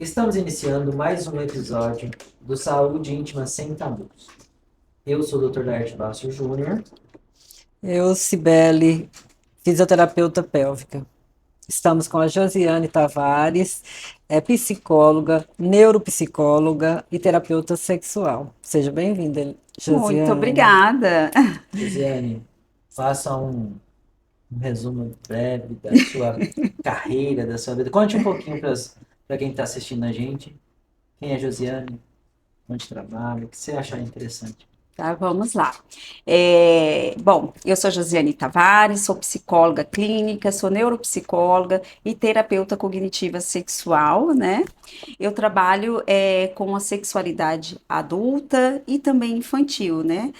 Estamos iniciando mais um episódio do Saúde Íntima Sem Tabus. Eu sou o Dr. Laerte Basso Júnior. Eu, Cibele, fisioterapeuta pélvica. Estamos com a Josiane Tavares, é psicóloga, neuropsicóloga e terapeuta sexual. Seja bem-vinda, Muito Josiane. obrigada. Josiane, faça um resumo breve da sua carreira, da sua vida. Conte um pouquinho para quem está assistindo a gente. Quem é Josiane? Onde trabalha? O que você achar interessante? Tá, vamos lá. Bom, eu sou Josiane Tavares, sou psicóloga clínica, sou neuropsicóloga e terapeuta cognitiva sexual, né? Eu trabalho com a sexualidade adulta e também infantil, né?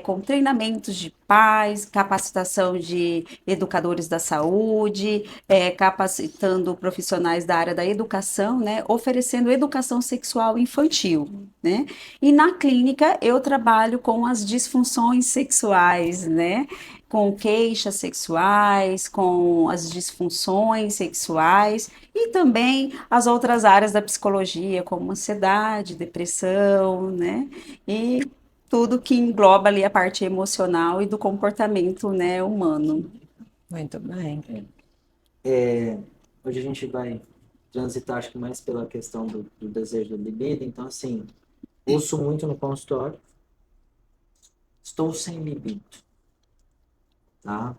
Com treinamentos de pais, capacitação de educadores da saúde, capacitando profissionais da área da educação, né? Oferecendo educação sexual infantil, né? E na clínica eu trabalho com as disfunções sexuais, né? Com queixas sexuais, com as disfunções sexuais e também as outras áreas da psicologia, como ansiedade, depressão, né? E tudo que engloba ali a parte emocional e do comportamento, né, humano. Muito bem. Hoje a gente vai transitar, acho que mais pela questão do desejo da libido. Então, assim, ouço muito no consultório. Estou sem libido, tá?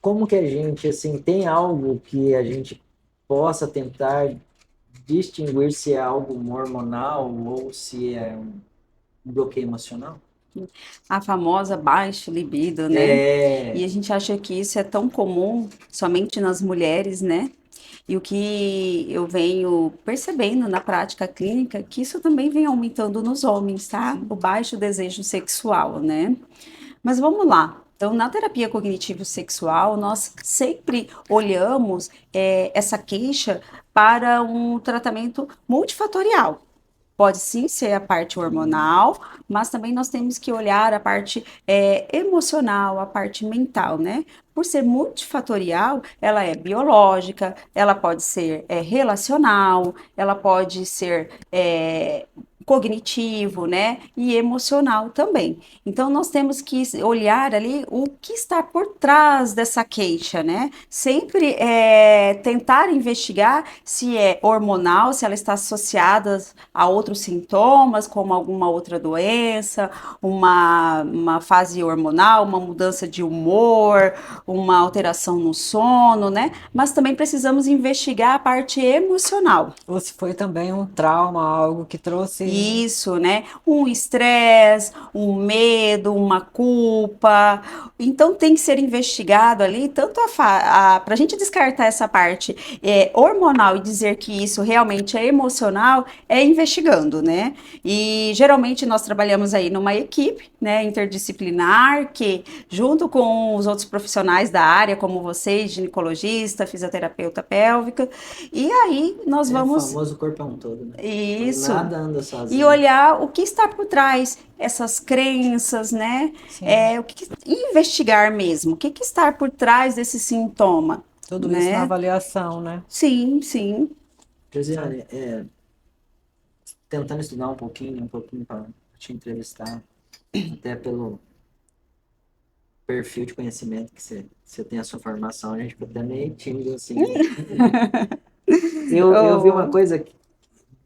Como que a gente, assim, tem algo que a gente possa tentar distinguir se é algo hormonal ou se é um bloqueio emocional? A famosa baixa libido, né? E É, a gente acha que isso é tão comum somente nas mulheres, né? E o que eu venho percebendo na prática clínica, é que isso também vem aumentando nos homens, tá? O baixo desejo sexual, né? Mas vamos lá. Então, na terapia cognitivo-sexual, nós sempre olhamos essa queixa para um tratamento multifatorial. Pode sim ser a parte hormonal, mas também nós temos que olhar a parte emocional, a parte mental, né? Por ser multifatorial, ela é biológica, ela pode ser relacional, ela pode ser cognitivo, né? E emocional também. Então, nós temos que olhar ali o que está por trás dessa queixa, né? Sempre tentar investigar se é hormonal, se ela está associada a outros sintomas, como alguma outra doença, uma fase hormonal, uma mudança de humor, uma alteração no sono, né? Mas também precisamos investigar a parte emocional. Ou se foi também um trauma, algo que trouxe. Isso, né? Um estresse, um medo, uma culpa. Então tem que ser investigado ali, tanto para a gente descartar essa parte hormonal e dizer que isso realmente é emocional, é investigando, né? E geralmente nós trabalhamos aí numa equipe, né, interdisciplinar, que junto com os outros profissionais da área, como vocês, ginecologista, fisioterapeuta pélvica, e aí nós é o vamos. famoso corpão todo, né? Isso, Nada anda e sozinho. olhar o que está por trás, essas crenças, né? Sim, Investigar mesmo, o que está por trás desse sintoma, tudo isso na né? avaliação, né? Sim, sim. Tá. Josiane, tentando estudar um pouquinho para te entrevistar, até pelo perfil de conhecimento que você tem a sua formação, a gente fica até meio tímido, assim. Eu vi uma Oh, coisa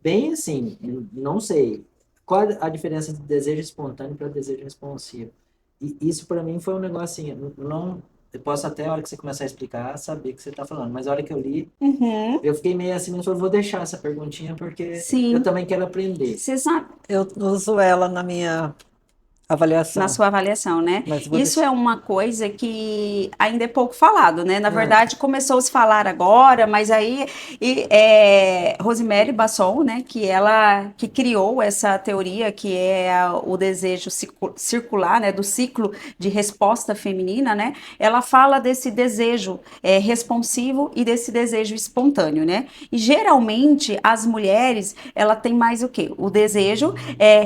bem assim, não sei. Qual a diferença de desejo espontâneo para desejo responsivo? E isso para mim foi um negócio assim, não, eu posso até a hora que você começar a explicar saber o que você está falando, mas a hora que eu li, uhum, eu fiquei meio assim, mas eu vou deixar essa perguntinha porque eu sim. também quero aprender. Você sabe, Eu uso ela na minha na avaliação, sua avaliação, né? mas vou Isso deixar. é uma coisa que ainda é pouco falado, né? Na Ah, verdade, começou a se falar agora, mas aí Rosemary Basson, né? Que ela que criou essa teoria que é o desejo circular, né? Do ciclo de resposta feminina, né? Ela fala desse desejo responsivo e desse desejo espontâneo, né? E geralmente as mulheres ela tem mais o quê? O desejo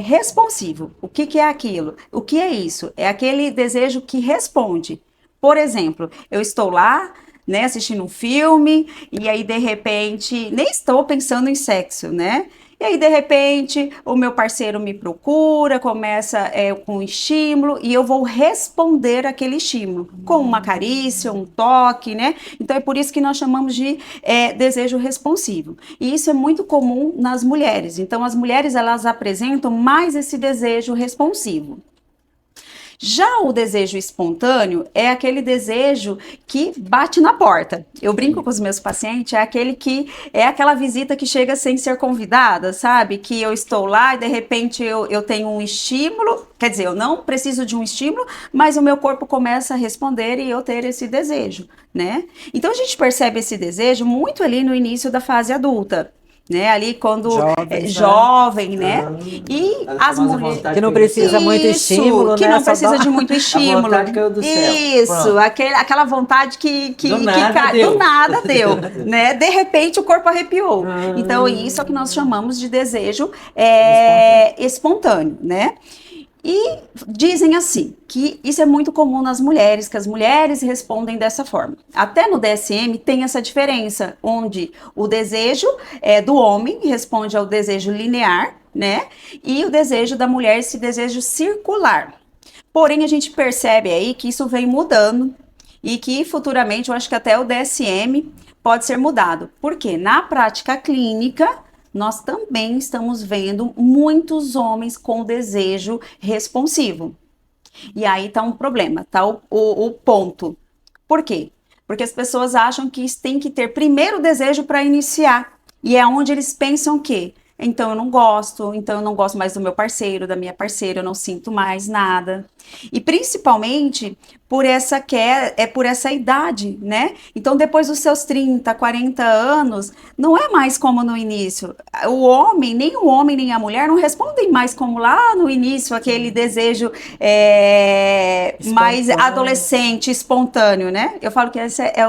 responsivo. O que que é aquilo? O que é isso? É aquele desejo que responde. Por exemplo, eu estou lá né, assistindo um filme, e aí de repente, nem estou pensando em sexo, né? E aí, de repente, o meu parceiro me procura, começa com um estímulo, e eu vou responder aquele estímulo, com uma carícia, um toque, né? Então, é por isso que nós chamamos de desejo responsivo. E isso é muito comum nas mulheres. Então, as mulheres, elas apresentam mais esse desejo responsivo. Já o desejo espontâneo é aquele desejo que bate na porta. Eu brinco com os meus pacientes, é aquele que é aquela visita que chega sem ser convidada, sabe? Que eu estou lá e de repente eu tenho um estímulo, quer dizer, eu não preciso de um estímulo, mas o meu corpo começa a responder e eu ter esse desejo, né? Então a gente percebe esse desejo muito ali no início da fase adulta. Né, ali quando jovem, né? E as mulheres que não precisa muito estímulo, que né? não precisa de muito estímulo. A vontade caiu do céu. Isso, aquela vontade que do nada deu, né? De repente o corpo arrepiou. Então isso é o que nós chamamos de desejo espontâneo, né? E dizem assim, que isso é muito comum nas mulheres, que as mulheres respondem dessa forma. Até no DSM tem essa diferença, onde o desejo do homem responde ao desejo linear, né? E o desejo da mulher, esse desejo circular. Porém, a gente percebe aí que isso vem mudando e que futuramente, eu acho que até o DSM pode ser mudado. Porque na prática clínica, nós também estamos vendo muitos homens com desejo responsivo. E aí está um problema, tá o ponto. Por quê? Porque as pessoas acham que tem que ter primeiro desejo para iniciar. E é onde eles pensam que, então eu não gosto mais do meu parceiro, da minha parceira, eu não sinto mais nada. E principalmente por essa idade, né? Então depois dos seus 30, 40 anos, não é mais como no início. Nem o homem nem a mulher não respondem mais como lá no início, aquele desejo mais adolescente, espontâneo, né? Eu falo que esse é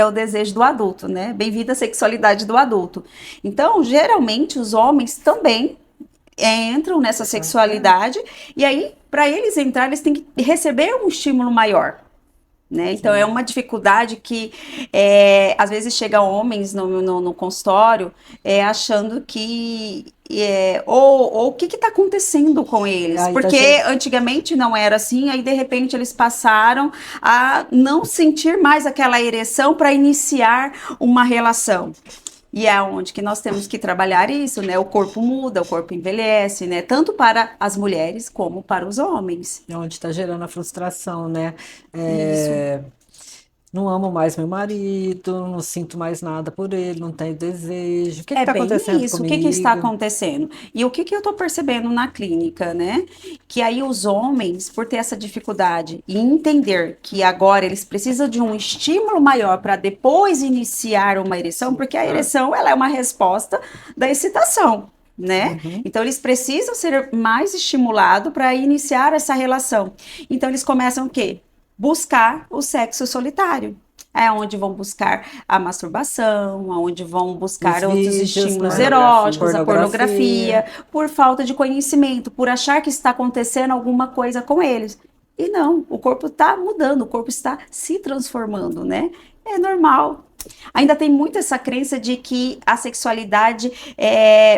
o desejo do adulto, né? Bem-vinda à sexualidade do adulto. Então, geralmente, os homens também entram nessa sexualidade, e aí, para eles entrar, eles têm que receber um estímulo maior, né? Então, é uma dificuldade que, às vezes, chega homens no consultório achando que... ou o que está acontecendo com eles, porque antigamente não era assim, aí de repente eles passaram a não sentir mais aquela ereção para iniciar uma relação. E é onde que nós temos que trabalhar isso, né? O corpo muda, o corpo envelhece, né? Tanto para as mulheres como para os homens. É onde está gerando a frustração, né? Isso. Não amo mais meu marido, não sinto mais nada por ele, não tenho desejo. O que está bem acontecendo isso, comigo? o que está acontecendo? E o que eu estou percebendo na clínica, né? Que aí os homens, por ter essa dificuldade e entender que agora eles precisam de um estímulo maior para depois iniciar uma ereção, porque a ereção ela é uma resposta da excitação. Né? Então eles precisam ser mais estimulados para iniciar essa relação. Então eles começam o quê? Buscar o sexo solitário. É onde vão buscar a masturbação, onde vão buscar outros estímulos eróticos, a pornografia, por falta de conhecimento, por achar que está acontecendo alguma coisa com eles. E não, o corpo está mudando, o corpo está se transformando, né? É normal. Ainda tem muito essa crença de que a sexualidade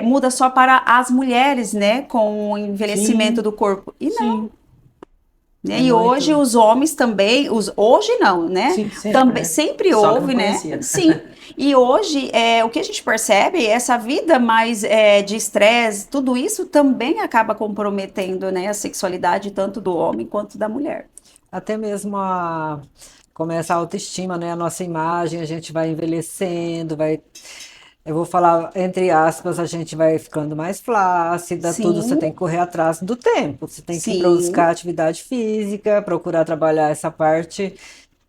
muda só para as mulheres, né? Com o envelhecimento do corpo. E não. Né? E hoje os homens também, hoje não, né? Sim, sempre, também, né? sempre Só houve, que não né? conhecia. Sim. E hoje o que a gente percebe, essa vida mais de estresse, tudo isso também acaba comprometendo, né, a sexualidade tanto do homem quanto da mulher. Até mesmo começa a autoestima, né? A nossa imagem, a gente vai envelhecendo, eu vou falar, entre aspas, a gente vai ficando mais flácida, tudo você tem que correr atrás do tempo. Você tem que buscar atividade física, procurar trabalhar essa parte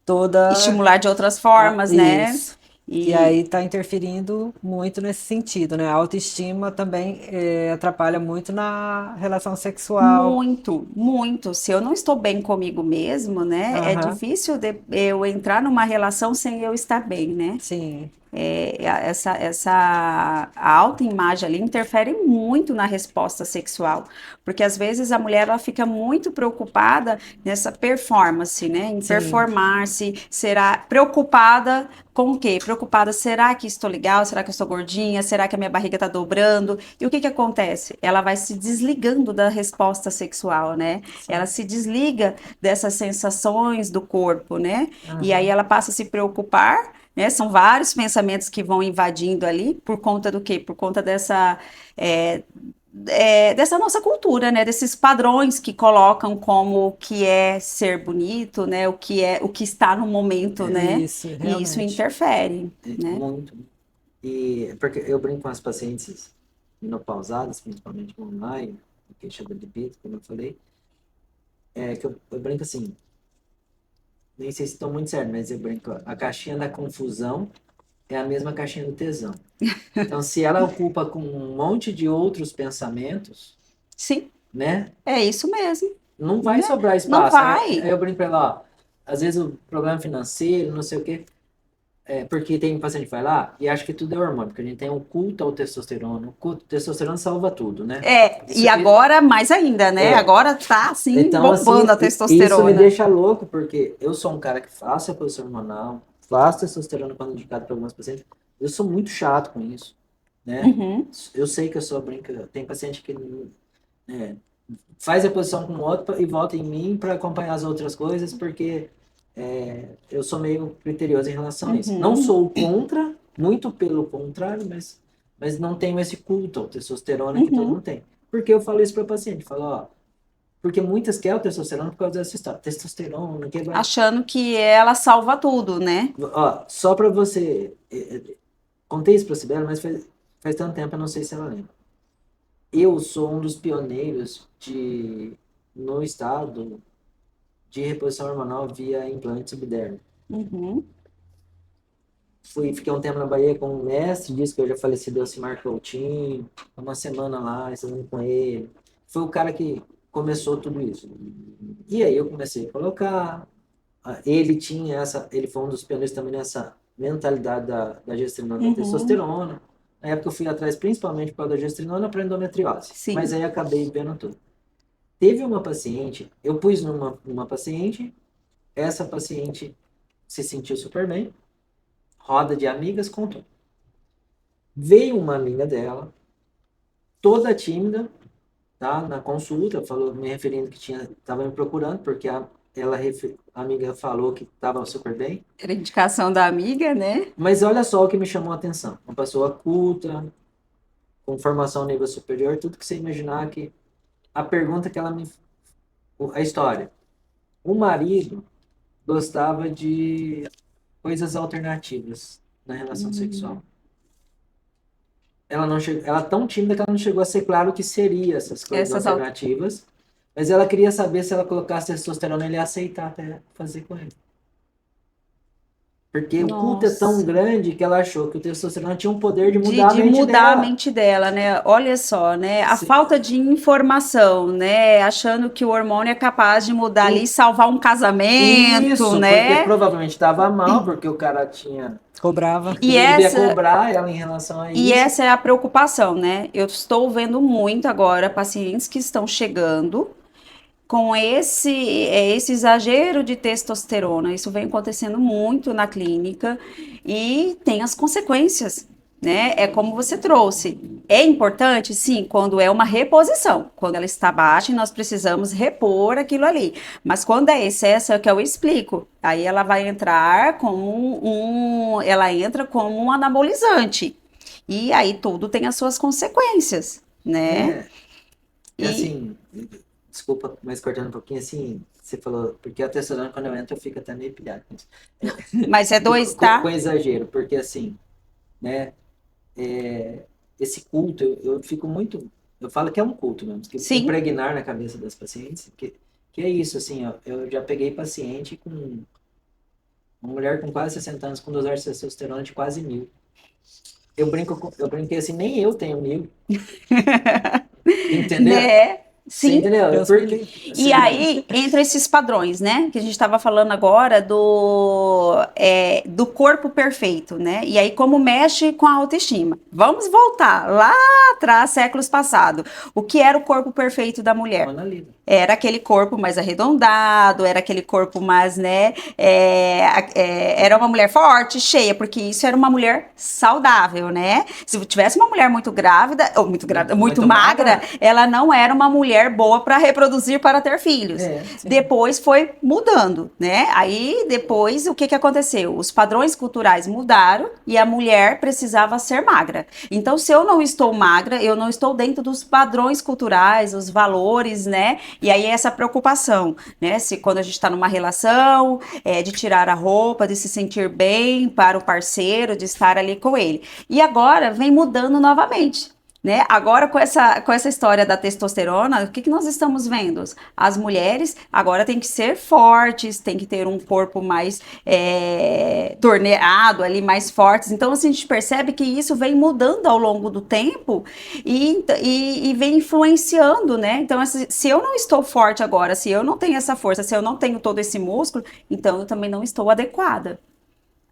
toda. Estimular de outras formas, né? Isso. E aí está interferindo muito nesse sentido, né? A autoestima também atrapalha muito na relação sexual. Muito, muito. Se eu não estou bem comigo mesmo, né? É difícil eu entrar numa relação sem eu estar bem, né? Sim. a autoimagem ali interfere muito na resposta sexual, porque às vezes a mulher ela fica muito preocupada nessa performance, né? Em Sim. performar-se, será preocupada com o quê? Preocupada, será que estou legal? Será que eu estou gordinha? Será que a minha barriga está dobrando? E o que que acontece? Ela vai se desligando da resposta sexual, né? Ela se desliga dessas sensações do corpo, né? E aí Aham. ela passa a se preocupar, né? São vários pensamentos que vão invadindo ali por conta do quê? Por conta é, dessa nossa cultura, né? Desses padrões que colocam como o que é ser bonito, né? O que está no momento, né? Isso, E isso realmente. interfere, né? Muito. E porque eu brinco com as pacientes menopausadas, principalmente com online, queixa da libido, como eu falei, que eu brinco assim, nem sei se estou muito certo, mas eu brinco, a caixinha da confusão é a mesma caixinha do tesão. Então, se ela ocupa com um monte de outros pensamentos, Sim, né, é isso mesmo, não vai né? sobrar Não espaço. Aí vai. eu brinco pra ela, ó, às vezes o problema financeiro, não sei o quê, porque tem paciente que vai lá e acha que tudo é hormônio, porque a gente tem um culto ao testosterona. O culto ao testosterona salva tudo, né? E agora mais ainda, né? É, Agora tá assim então, assim, bombando a isso me testosterona. deixa louco, porque eu sou um cara que faço reposição hormonal, faço testosterona quando indicado para algumas pacientes. Eu sou muito chato com isso, né? Uhum, Eu sei que eu sou brinca. Tem paciente que faz reposição com outro e volta em mim para acompanhar as outras coisas, porque eu sou meio criterioso em relação a isso. Não uhum, sou contra, muito pelo contrário, mas não tenho esse culto ao testosterona que todo uhum. mundo tem. Porque eu falo isso para paciente, falo, ó, porque muitas querem o testosterona por causa dessa história. Testosterona, que vai. Achando que ela salva tudo, né? Ó, só para você. Contei isso para Sibeli, mas faz tanto tempo, eu não sei se ela lembra. Eu sou um dos pioneiros no estado de reposição hormonal via implante subdérmico. Uhum, Fiquei um tempo na Bahia com um mestre, disse que eu já falecido Elcimar Coutinho, uma semana lá, estudando com ele. Foi o cara que começou tudo isso. E aí eu comecei a colocar. Ele foi um dos pioneiros também nessa mentalidade da gestrinona e da uhum. testosterona. Na época eu fui atrás principalmente por causa da gestrinona para endometriose, mas Sim. aí acabei vendo tudo. Teve uma paciente, eu pus numa paciente, essa paciente se sentiu super bem, roda de amigas, contou. Veio uma amiga dela, toda tímida, tá, na consulta, falou, me referindo que estava me procurando, porque a amiga falou que estava super bem. Era indicação da amiga, né? Mas olha só o que me chamou a atenção. Uma pessoa culta, com formação nível superior, tudo que você imaginar que a pergunta que ela me. A história. O marido gostava de coisas alternativas na relação Hum, sexual. Ela não chegou, ela é tão tímida que ela não chegou a ser claro o que seria essas coisas Essas al- alternativas, mas ela queria saber se ela colocasse testosterona ele ia aceitar até fazer com ele. Porque o culto é tão Nossa. grande que ela achou que o testosterona tinha um poder de mudar a De mente mudar a dela. mente dela, né? Olha só, né? A Se- falta de informação, né? Achando que o hormônio é capaz de mudar ali, e em- salvar um casamento, Isso, porque né? provavelmente estava mal, porque o cara Cobrava. E devia essa cobrar ela em relação a E isso. essa é a preocupação, né? Eu estou vendo muito agora pacientes que estão chegando com esse exagero de testosterona. Isso vem acontecendo muito na clínica e tem as consequências, né? É como você trouxe. É importante, sim, quando é uma reposição. Quando ela está baixa e nós precisamos repor aquilo ali. Mas quando é excesso, é o que eu explico. Aí ela vai entrar como ela entra como um anabolizante. E aí tudo tem as suas consequências, né? É, é E, assim, desculpa, mas cortando um pouquinho, assim, você falou, porque a testosterona quando eu entro eu fico até meio pilhado com isso. mas é dois, Com tá? exagero, porque assim, né, esse culto, eu fico muito, eu falo que é um culto mesmo, que Sim. impregnar na cabeça das pacientes, que é isso, assim, ó, eu já peguei paciente com uma mulher com quase 60 anos com dosagem de testosterona de quase 1.000. Eu brinquei assim, nem eu tenho 1.000, entendeu? Né? Você Sim. entendeu? Deus me Porque, livre. E aí, entra esses padrões, né? Que a gente estava falando agora do corpo perfeito, né? E aí, como mexe com a autoestima. Vamos voltar lá atrás, séculos passados. O que era o corpo perfeito da mulher? Mona Lisa. Era aquele corpo mais arredondado, era aquele corpo mais, né? Era uma mulher forte, cheia, porque isso era uma mulher saudável, né? Se tivesse uma mulher muito grávida, muito magra, ela não era uma mulher boa para reproduzir, para ter filhos. Sim. Depois foi mudando, né? Aí depois o que que aconteceu? Os padrões culturais mudaram e a mulher precisava ser magra. Então, se eu não estou magra, eu não estou dentro dos padrões culturais, os valores, né? E aí essa preocupação, né? Se quando a gente está numa relação, de tirar a roupa, de se sentir bem para o parceiro, de estar ali com ele. E agora vem mudando novamente. Né? Agora, com essa história da testosterona, o que nós estamos vendo? As mulheres agora têm que ser fortes, têm que ter um corpo mais torneado, ali, mais fortes. Então, assim, a gente percebe que isso vem mudando ao longo do tempo e vem influenciando, né? Então, assim, se eu não estou forte agora, se eu não tenho essa força, se eu não tenho todo esse músculo, então eu também não estou adequada.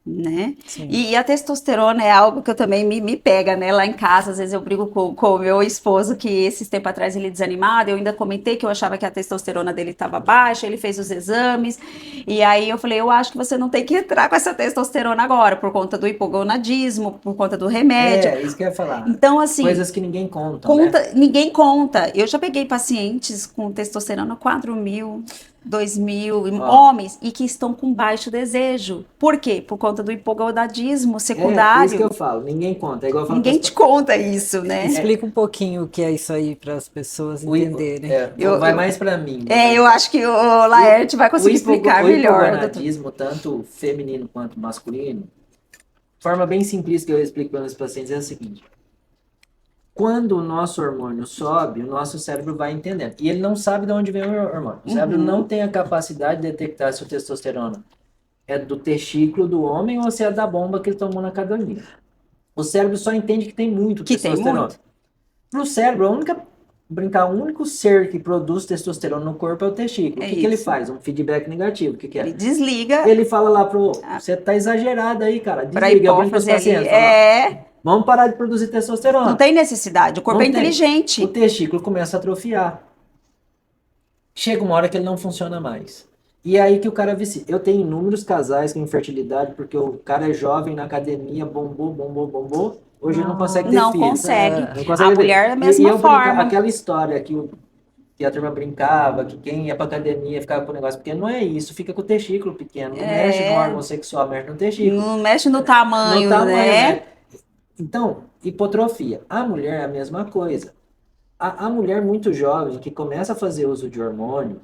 Né? E a testosterona é algo que eu também me pega, né? Lá em casa, às vezes eu brigo com o meu esposo, que esses tempos atrás ele desanimado, eu ainda comentei que eu achava que a testosterona dele estava baixa, ele fez os exames, e aí eu falei, eu acho que você não tem que entrar com essa testosterona agora, por conta do hipogonadismo, por conta do remédio. Isso que eu ia falar. Então, assim... Coisas que ninguém conta, né? Ninguém conta. Eu já peguei pacientes com testosterona 4.000, 2.000, homens, e que estão com baixo desejo. Por quê? Por conta do hipogonadismo secundário. É isso que eu falo, ninguém conta. É igual eu falo Ninguém te conta isso, né? Explica um pouquinho o que é isso aí para as pessoas entenderem. Vai mais para mim. Eu acho que o Laerte vai conseguir explicar melhor. O hipogonadismo, tanto feminino quanto masculino, de forma bem simples que eu explico para meus pacientes é o seguinte. Quando o nosso hormônio sobe, o nosso cérebro vai entendendo. E ele não sabe de onde vem o hormônio. O cérebro não tem a capacidade de detectar se o testosterona é do testículo do homem ou se é da bomba que ele tomou na academia. O cérebro só entende que tem muito testosterona. Para o cérebro, o único ser que produz testosterona no corpo é o testículo. O que ele faz? Um feedback negativo. O que é? Ele desliga. Ele fala lá você tá exagerado aí, cara. Desliga. Eu brinco com os pacientes. Vamos parar de produzir testosterona. Não tem necessidade, o corpo é inteligente. O testículo começa a atrofiar. Chega uma hora que ele não funciona mais. E é aí que o cara vicia. Eu tenho inúmeros casais com infertilidade, porque o cara é jovem na academia, bombou. Hoje não consegue ter filho. Não consegue. A mulher da mesma forma. Aquela história que a turma brincava, que quem ia pra academia ficava com o negócio pequeno, não é isso, fica com o testículo pequeno. Não mexe no órgão sexual, mexe no testículo. Não mexe no tamanho, né? Então, hipotrofia. A mulher é a mesma coisa. A mulher muito jovem que começa a fazer uso de hormônio,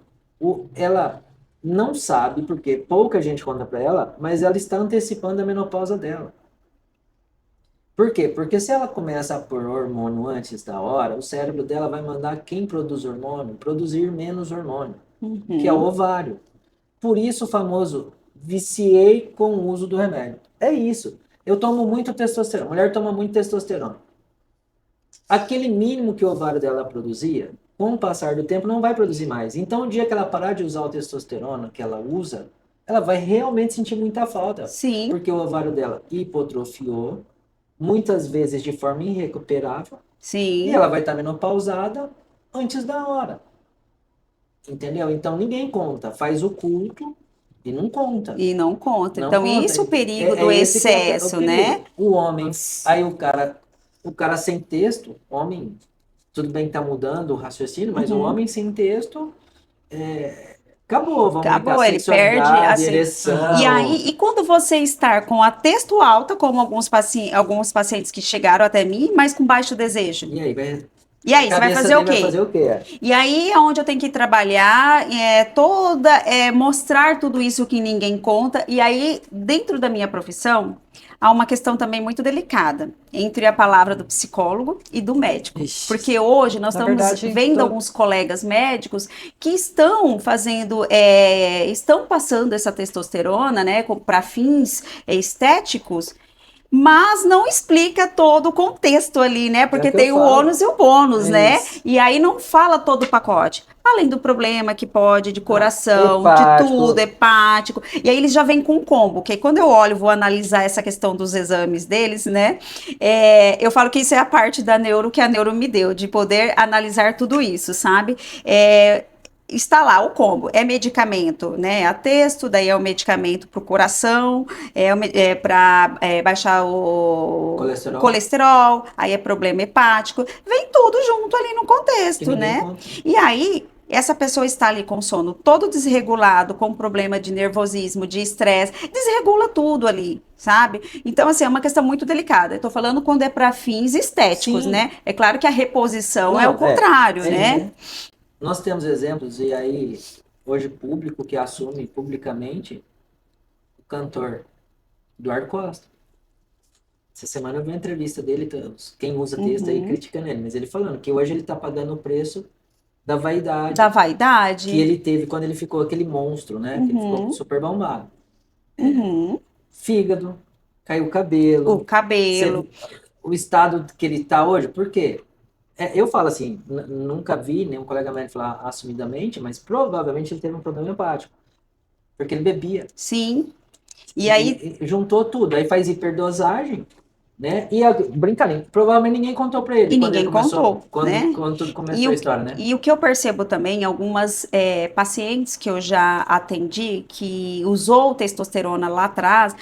ela não sabe, porque pouca gente conta para ela, mas ela está antecipando a menopausa dela. Por quê? Porque se ela começa a pôr hormônio antes da hora, o cérebro dela vai mandar quem produz hormônio produzir menos hormônio, que é o ovário. Por isso o famoso viciei com o uso do remédio. É isso. Eu tomo muito testosterona. A mulher toma muito testosterona. Aquele mínimo que o ovário dela produzia, com o passar do tempo, não vai produzir mais. Então, o dia que ela parar de usar o testosterona que ela usa, ela vai realmente sentir muita falta. Sim. Porque o ovário dela hipotrofiou, muitas vezes de forma irrecuperável. Sim. E ela vai estar menopausada antes da hora. Entendeu? Então, ninguém conta. Faz o culto e não conta. Então, isso é o perigo do excesso, né? O homem, aí o cara sem texto, homem, tudo bem que tá mudando o raciocínio, mas o homem sem texto, acabou, ele perde a ereção. E quando você está com a testo alta, como alguns pacientes que chegaram até mim, mas com baixo desejo? E aí, você vai fazer o quê? E aí é onde eu tenho que trabalhar, mostrar tudo isso que ninguém conta. E aí, dentro da minha profissão, há uma questão também muito delicada entre a palavra do psicólogo e do médico. Porque hoje nós estamos vendo alguns colegas médicos que estão estão passando essa testosterona, né, para fins estéticos. mas não explica todo o contexto ali, né? Porque que tem eu o falo. ônus e o bônus, É né? isso. E aí não fala todo o pacote. Além do problema que pode de coração, de Hepático. tudo, hepático. E aí eles já vêm com um combo, que aí quando eu olho, vou analisar essa questão dos exames deles, né? Eu falo que isso é a parte da neuro que a neuro me deu, de poder analisar tudo isso, sabe? Está lá o combo, é medicamento, né? A texto, daí é o medicamento para o coração, para baixar o Colesterol. colesterol, aí é problema hepático, vem tudo junto ali no Que contexto, ninguém né? conta. E aí, essa pessoa está ali com sono todo desregulado, com problema de nervosismo, de estresse, desregula tudo ali, sabe? Então, assim, é uma questão muito delicada. Eu tô falando quando é para fins estéticos, Sim. né? É claro que a reposição é o Não, contrário, é né? isso. Nós temos exemplos, e aí, hoje, público que assume publicamente o cantor Eduardo Costa. Essa semana eu vi uma entrevista dele, quem usa texto aí Uhum. criticando ele, mas ele falando que hoje ele tá pagando o preço da vaidade Da que vaidade. ele teve quando ele ficou aquele monstro, né? Que ele ficou Uhum. super bombado. Uhum. Fígado, caiu o O cabelo, cabelo. o estado que ele tá hoje, por quê? Eu falo assim, nunca vi nenhum colega médico falar assumidamente, mas provavelmente ele teve um problema hepático, porque ele bebia. Sim. E aí, E juntou tudo, aí faz hiperdosagem, né? E brincadeira, provavelmente ninguém contou pra ele e quando ele ninguém começou, contou, né? quando tudo E começou a o, história, né? e o que eu percebo também, algumas pacientes que eu já atendi, que usou testosterona lá atrás,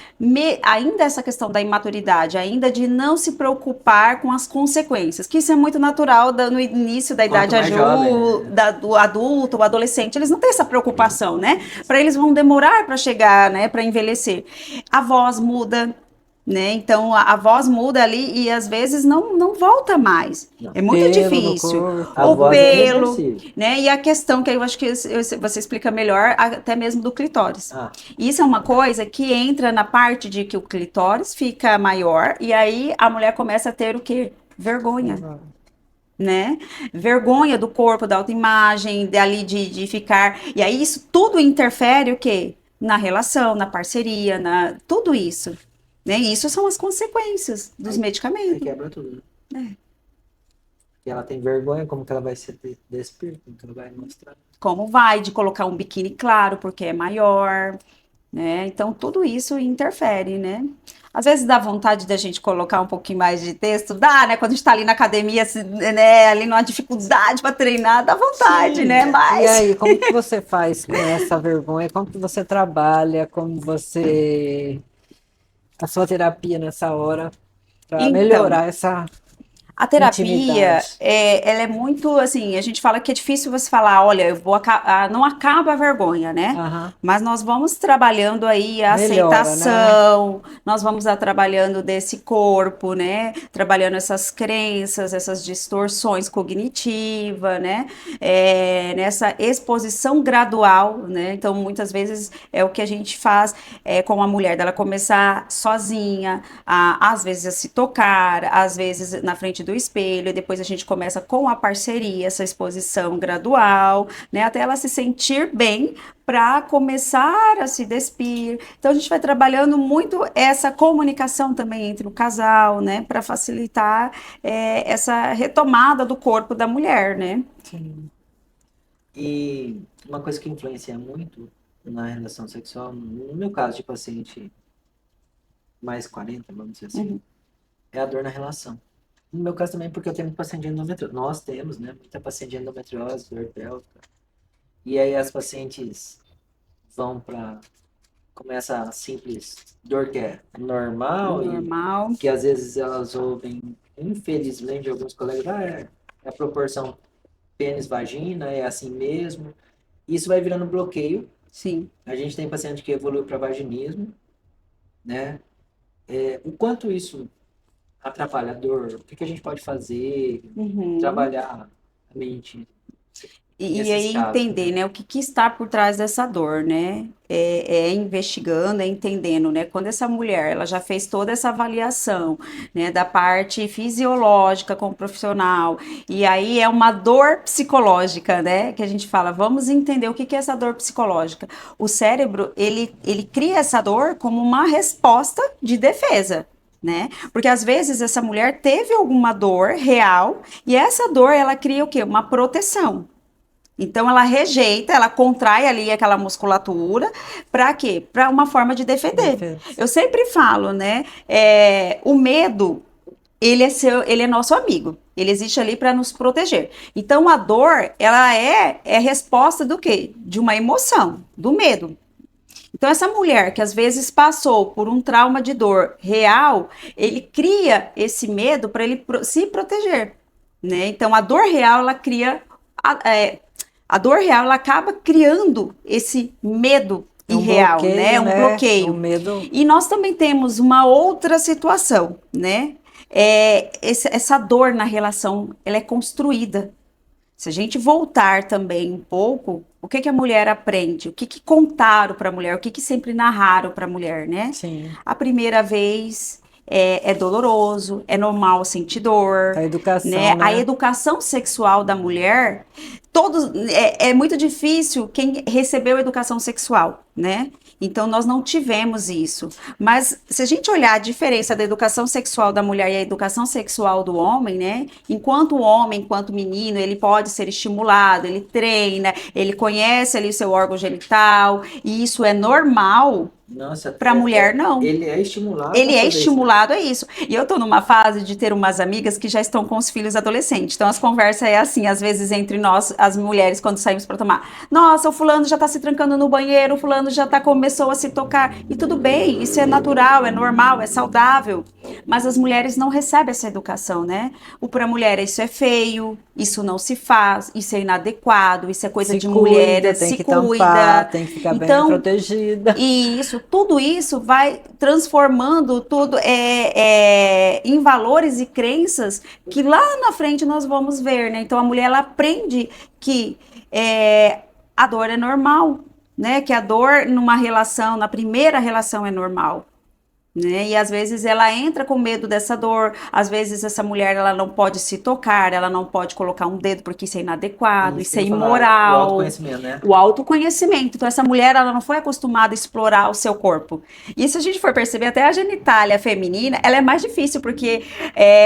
ainda essa questão da imaturidade, ainda de não se preocupar com as consequências, que isso é muito natural no início da Quanto idade mais jovem, né? do adulto, o adolescente, eles não têm essa preocupação, né? Para eles vão demorar para chegar, né, para envelhecer. A voz muda, né? Então a voz muda ali e às vezes não volta mais. Não. É muito Pelo no difícil. corpo. A O voz é pelo, reversível. né? E a questão que eu acho que você explica melhor, até mesmo do clitóris. Ah, Isso é uma coisa que entra na parte de que o clitóris fica maior e aí a mulher começa a ter o quê? Vergonha, né? Vergonha do corpo, da autoimagem, dali de ficar. E aí isso tudo interfere o quê? Na relação, na parceria, tudo isso. Né? E isso são as consequências dos aí medicamentos. quebra tudo, né? E ela tem vergonha, como que ela vai se despir, como que ela vai mostrar. Como vai de colocar um biquíni claro porque é maior, né? Então tudo isso interfere, né? Às vezes dá vontade da gente colocar um pouquinho mais de texto, dá, né? Quando a gente tá ali na academia, né? Ali numa dificuldade para treinar, dá vontade, Sim. né? E Mas aí, como que você faz com essa vergonha? Como que você trabalha? Como você... A sua terapia nessa hora para então, melhorar essa a terapia, intimidade? ela é muito assim, a gente fala que é difícil você falar, olha, não acaba a vergonha, né? Aham. Mas nós vamos trabalhando aí a Melhora, né? aceitação, nós vamos trabalhando desse corpo, né? Trabalhando essas crenças, essas distorções cognitivas, né? Nessa exposição gradual, né? Então, muitas vezes é o que a gente faz com a mulher, dela começar sozinha, às vezes a se tocar, às vezes na frente do espelho, e depois a gente começa com a parceria, essa exposição gradual, né, até ela se sentir bem para começar a se despir. Então a gente vai trabalhando muito essa comunicação também entre o casal, né, para facilitar essa retomada do corpo da mulher, né? Sim. E uma coisa que influencia muito na relação sexual, no meu caso de paciente mais 40, vamos dizer assim, Uhum. é a dor na relação. No meu caso também, porque eu tenho muito paciente de endometriose. Nós temos, né? Muita paciente de endometriose, dor pélvica. E aí as pacientes vão para começa a simples dor que é normal e Normal. que às vezes elas ouvem, infelizmente, de alguns colegas, é a proporção pênis-vagina, é assim mesmo. Isso vai virando bloqueio. Sim. A gente tem paciente que evoluiu para vaginismo, né? O quanto isso atrapalha a dor, o que a gente pode fazer, Uhum. trabalhar a mente E nesses aí casos, entender, né? né, o que está por trás dessa dor, né? Investigando, entendendo, né? Quando essa mulher, ela já fez toda essa avaliação, né, da parte fisiológica com o profissional, e aí é uma dor psicológica, né? Que a gente fala, vamos entender o que é essa dor psicológica. O cérebro, ele cria essa dor como uma resposta de defesa. né? Porque às vezes essa mulher teve alguma dor real e essa dor ela cria o quê? Uma proteção. Então ela rejeita, ela contrai ali aquela musculatura para quê? Para uma forma de defender. Defesa. Eu sempre falo, né? O medo ele é nosso amigo. Ele existe ali para nos proteger. Então a dor, ela é resposta do quê? De uma emoção, do medo. Então essa mulher que às vezes passou por um trauma de dor real, ele cria esse medo para ele se proteger, né? Então a dor real ela cria a dor real ela acaba criando esse medo irreal, bloqueio, né? Um bloqueio. Um medo. E nós também temos uma outra situação, né? Essa dor na relação, ela é construída. Se a gente voltar também um pouco, o que a mulher aprende? O que contaram para a mulher? O que sempre narraram para a mulher, né? Sim. A primeira vez é doloroso, é normal sentir dor, A educação, né? né? A educação sexual da mulher, é muito difícil quem recebeu educação sexual, né? Então nós não tivemos isso. Mas se a gente olhar a diferença da educação sexual da mulher e a educação sexual do homem, né? Enquanto o homem, enquanto menino, ele pode ser estimulado, ele treina, ele conhece ali o seu órgão genital, e isso é normal. Nossa, Para a mulher, não. Ele é estimulado. Ele a é fazer isso, né? estimulado a isso. E eu tô numa fase de ter umas amigas que já estão com os filhos adolescentes. Então as conversas é assim, às vezes entre nós, as mulheres, quando saímos para tomar. Nossa, o fulano já tá se trancando no banheiro, o fulano já começou a se tocar. E tudo bem, isso é natural, é normal, é saudável. Mas as mulheres não recebem essa educação, né? Para a mulher isso é feio, isso não se faz, isso é inadequado, isso é coisa Se de cuida, mulher, tem se que cuida. tampar, tem que ficar Então, bem protegida. E tudo isso vai transformando tudo em valores e crenças que lá na frente nós vamos ver, né? Então a mulher ela aprende que a dor é normal, né? Que a dor numa relação, na primeira relação é normal. Né? E às vezes ela entra com medo dessa dor, às vezes essa mulher ela não pode se tocar, ela não pode colocar um dedo porque isso é inadequado, isso é O imoral. autoconhecimento, né? O autoconhecimento. Então essa mulher ela não foi acostumada a explorar o seu corpo. E se a gente for perceber, até a genitália feminina, ela é mais difícil porque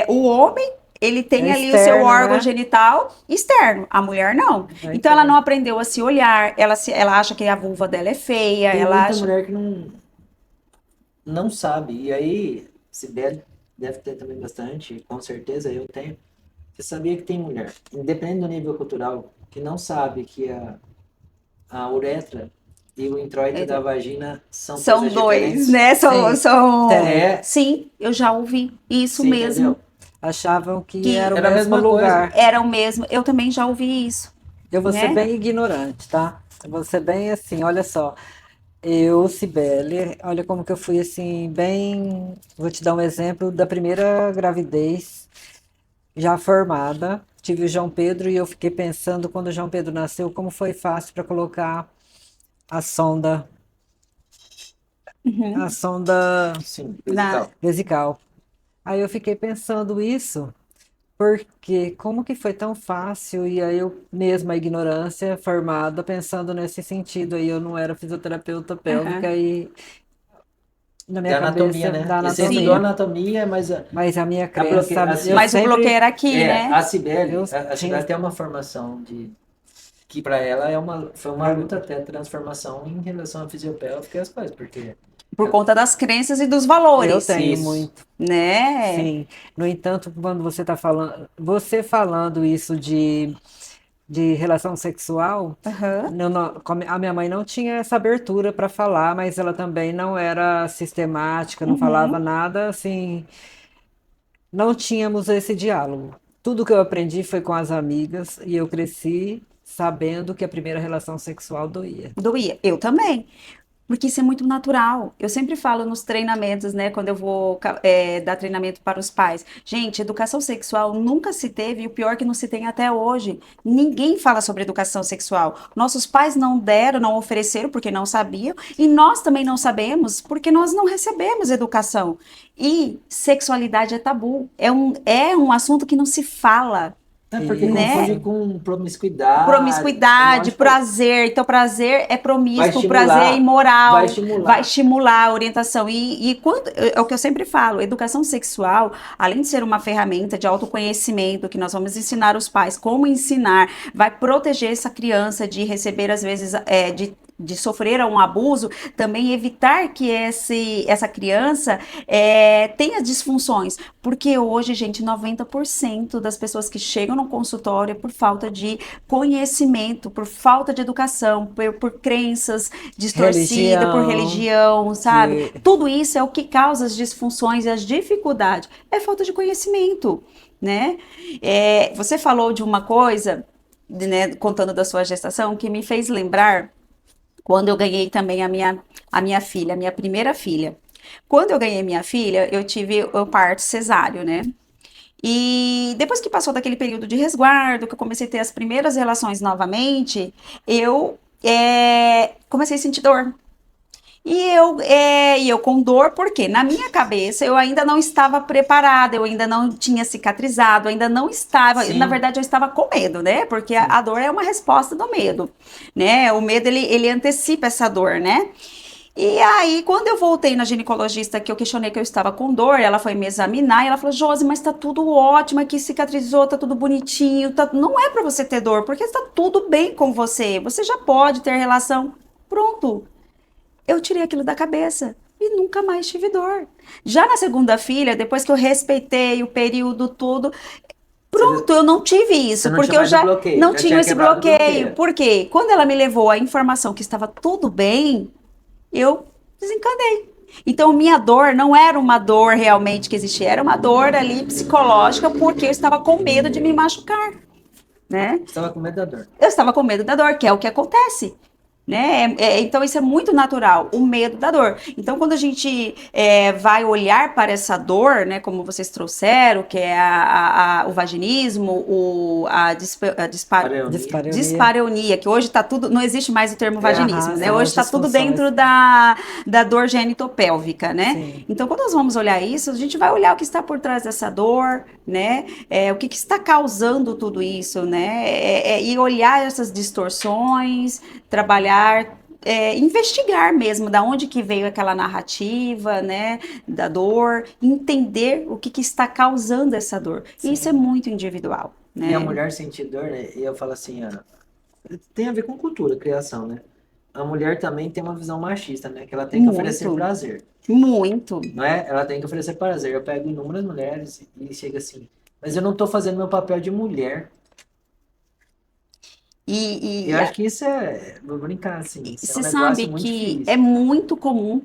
o homem ele tem ali o seu externo, órgão né? genital externo, a mulher não. É Então ela interno. não aprendeu a se olhar, ela acha que a vulva dela é feia, Tem ela muita acha. mulher que não sabe. E aí, Sibeli deve ter também bastante, com certeza eu tenho. Você sabia que tem mulher, independente do nível cultural, que não sabe que a uretra e o introito da vagina são coisas dois, diferentes? né? Sim. É, Sim, eu já ouvi isso você mesmo. entendeu? Achavam que Que era o era a mesmo mesma lugar. Era o mesmo. Eu também já ouvi isso. Eu vou ser né? bem ignorante, tá? Eu vou ser bem assim, olha só. Eu, Cibele, olha como que eu fui assim, bem. Vou te dar um exemplo da primeira gravidez, já formada. Tive o João Pedro e eu fiquei pensando, quando o João Pedro nasceu, como foi fácil para colocar a sonda, Uhum. a sonda Sim, Na- vesical. vesical. Aí eu fiquei pensando isso, porque como que foi tão fácil? E aí eu mesma, a ignorância formada, pensando nesse sentido. Aí eu não era fisioterapeuta pélvica Aham. e na minha Da anatomia, cabeça, da né? Você anatomia. estudou anatomia, mas mas a minha bloque... crença, eu Mas o bloqueio sempre. era aqui, né? a Cibele, Eu a tinha. Cibele tem uma formação que para ela foi uma luta até transformação em relação à fisiopélvica e as coisas, porque Por conta das crenças e dos Eu valores, tenho Isso. muito. né? Sim. No entanto, quando você está falando, você falando isso de relação sexual, Aham. a minha mãe não tinha essa abertura para falar, mas ela também não era sistemática, não Uhum. falava nada assim, não tínhamos esse diálogo. Tudo que eu aprendi foi com as amigas e eu cresci sabendo que a primeira relação sexual doía. Doía. Eu também. Porque isso é muito natural. Eu sempre falo nos treinamentos, né? Quando eu vou dar treinamento para os pais. Gente, educação sexual nunca se teve, e o pior é que não se tem até hoje. Ninguém fala sobre educação sexual. Nossos pais não deram, não ofereceram porque não sabiam, e nós também não sabemos porque nós não recebemos educação. E sexualidade é tabu. É um assunto que não se fala. É porque né? confunde com promiscuidade. Promiscuidade, Lógico, prazer. Então, prazer é vai promíscuo, prazer é estimular. Vai imoral, vai estimular. estimular a orientação. E quando, é o que eu sempre falo, educação sexual, além de ser uma ferramenta de autoconhecimento, que nós vamos ensinar os pais como ensinar, vai proteger essa criança de receber, às vezes, de sofrer um abuso, também evitar que essa criança tenha disfunções. Porque hoje, gente, 90% das pessoas que chegam no consultório é por falta de conhecimento, por falta de educação, por crenças distorcidas, por Religião, religião, sabe? que Tudo isso é o que causa as disfunções e as dificuldades. É falta de conhecimento, né? Você falou de uma coisa, né, contando da sua gestação, que me fez lembrar quando eu ganhei também a minha filha, a minha primeira filha. Quando eu ganhei minha filha, eu tive o parto cesáreo, né? E depois que passou daquele período de resguardo, que eu comecei a ter as primeiras relações novamente, eu comecei a sentir dor. E eu com dor, porque na minha cabeça eu ainda não estava preparada, eu ainda não tinha cicatrizado, ainda não estava, na Sim, verdade eu estava com medo, né? Porque a, sim. a dor é uma resposta do medo, né? O medo ele antecipa essa dor, né? E aí, quando eu voltei na ginecologista, que eu questionei que eu estava com dor, ela foi me examinar e ela falou: Josi, mas tá tudo ótimo, aqui cicatrizou, tá tudo bonitinho, não é para você ter dor, porque está tudo bem com você, você já pode ter relação. Pronto, eu tirei aquilo da cabeça e nunca mais tive dor. Já na segunda filha, depois que eu respeitei o período todo, Você, pronto, eu não tive você isso, não tinha porque eu mais o já bloqueio, não já tinha tinha esse quebrado o bloqueio. bloqueio. Porque quando ela me levou a informação que estava tudo bem, eu desencanei. Então, minha dor não era uma dor realmente que existia, era uma dor ali psicológica, porque eu estava com medo de me machucar, né? Você estava com medo da dor. Eu estava com medo da dor, que é o que acontece. Né? Então, isso é muito natural, o medo da dor. Então, quando a gente vai olhar para essa dor, né, como vocês trouxeram, que é o vaginismo, Pareunia. dispareunia. dispareunia, que hoje está tudo, não existe mais o termo É a vaginismo, né? raça, Hoje as está tudo disfunções. dentro da dor genitopélvica, né? Sim. Então, quando nós vamos olhar isso, a gente vai olhar o que está por trás dessa dor, né? O que está causando tudo isso, né? E olhar essas distorções, trabalhar, investigar mesmo da onde que veio aquela narrativa, né, da dor, entender o que está causando essa dor. E isso é Sim. muito individual, E a né? mulher sentir dor, né? E eu falo assim, tem a ver com cultura, criação, né? A mulher também tem uma visão machista, né? Que ela tem que oferecer Muito, prazer, muito. não é? Ela tem que oferecer prazer. Eu pego inúmeras mulheres e chega assim, mas eu não tô fazendo meu papel de mulher. E eu E acho que isso vou brincar assim, isso é um você sabe negócio muito que é difícil. muito comum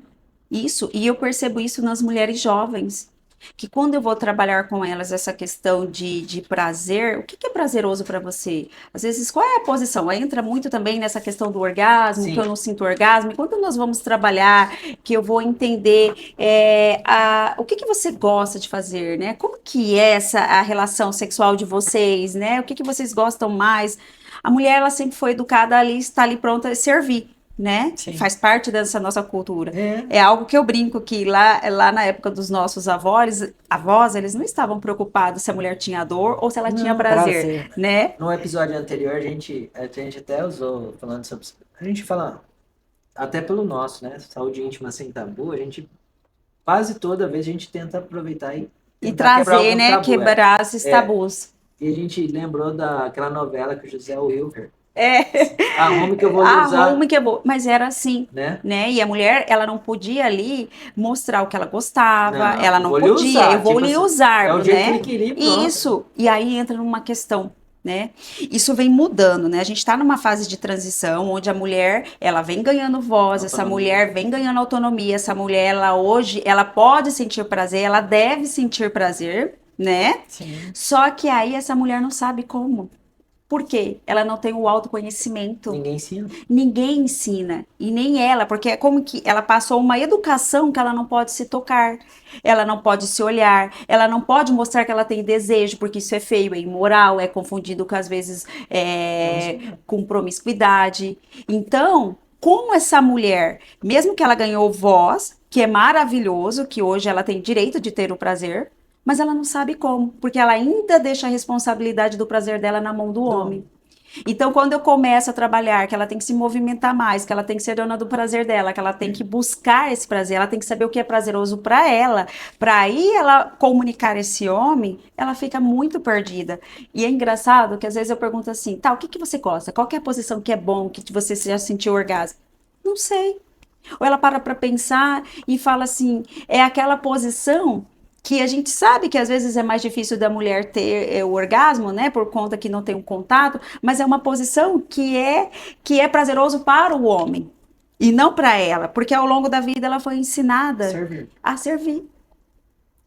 isso, e eu percebo isso nas mulheres jovens, que quando eu vou trabalhar com elas essa questão de prazer, o que que é prazeroso para você? Às vezes, qual é a posição? Aí entra muito também nessa questão do orgasmo, que eu Sim, não sinto orgasmo, e quando nós vamos trabalhar, que eu vou entender o que que você gosta de fazer, né? Como que é a relação sexual de vocês, né? O que que vocês gostam mais? A mulher, ela sempre foi educada ali, está ali pronta a servir, né? Sim. Faz parte dessa nossa cultura. é. É algo que eu brinco que lá na época dos nossos avós, eles não estavam preocupados se a mulher tinha dor ou se ela tinha Não, prazer, Prazer. né? no episódio anterior a gente até usou, falando sobre. A gente fala, até pelo nosso, né? Saúde íntima sem tabu, a gente quase toda vez a gente tenta aproveitar e E tentar quebrar trazer, algum né? tabu. Quebrar esses É. tabus. E a gente lembrou daquela novela que o José Wilker, É, Arrume que eu vou lhe arrume usar, que é bom. Mas era assim, né? né? E a mulher, ela não podia ali mostrar o que ela gostava, Não, ela eu não vou lhe podia, eu usar. vou Tipo lhe assim, é usar, o jeito que ele né? queria e pronto. Isso. E aí entra numa questão. Né? Isso vem mudando, né? A gente está numa fase de transição onde a mulher ela vem ganhando voz, essa Autonomia. mulher vem ganhando autonomia, essa mulher ela hoje ela pode sentir prazer, ela deve sentir prazer, né? Sim. Só que aí essa mulher não sabe como. Por quê? Ela não tem o autoconhecimento. Ninguém ensina. Ninguém ensina, e nem ela, porque é como que ela passou uma educação que ela não pode se tocar, ela não pode se olhar, ela não pode mostrar que ela tem desejo, porque isso é feio, é imoral, é confundido com, às vezes, Promiscuidade. com promiscuidade. Então, como essa mulher, mesmo que ela ganhou voz, que é maravilhoso, que hoje ela tem direito de ter o prazer, mas ela não sabe como, porque ela ainda deixa a responsabilidade do prazer dela na mão do homem. Então, quando eu começo a trabalhar que ela tem que se movimentar mais, que ela tem que ser dona do prazer dela, que ela tem que buscar esse prazer, ela tem que saber o que é prazeroso para ela, para aí ela comunicar esse homem, ela fica muito perdida. E é engraçado que às vezes eu pergunto assim, tá, o que que você gosta? Qual que é a posição que é bom, que você já sentiu orgasmo? Não sei. Ou ela para pensar e fala assim, é aquela posição que a gente sabe que às vezes é mais difícil da mulher ter o orgasmo, né, por conta que não tem um contato, mas é uma posição que é prazeroso para o homem e não para ela, porque ao longo da vida ela foi ensinada Servir. a servir,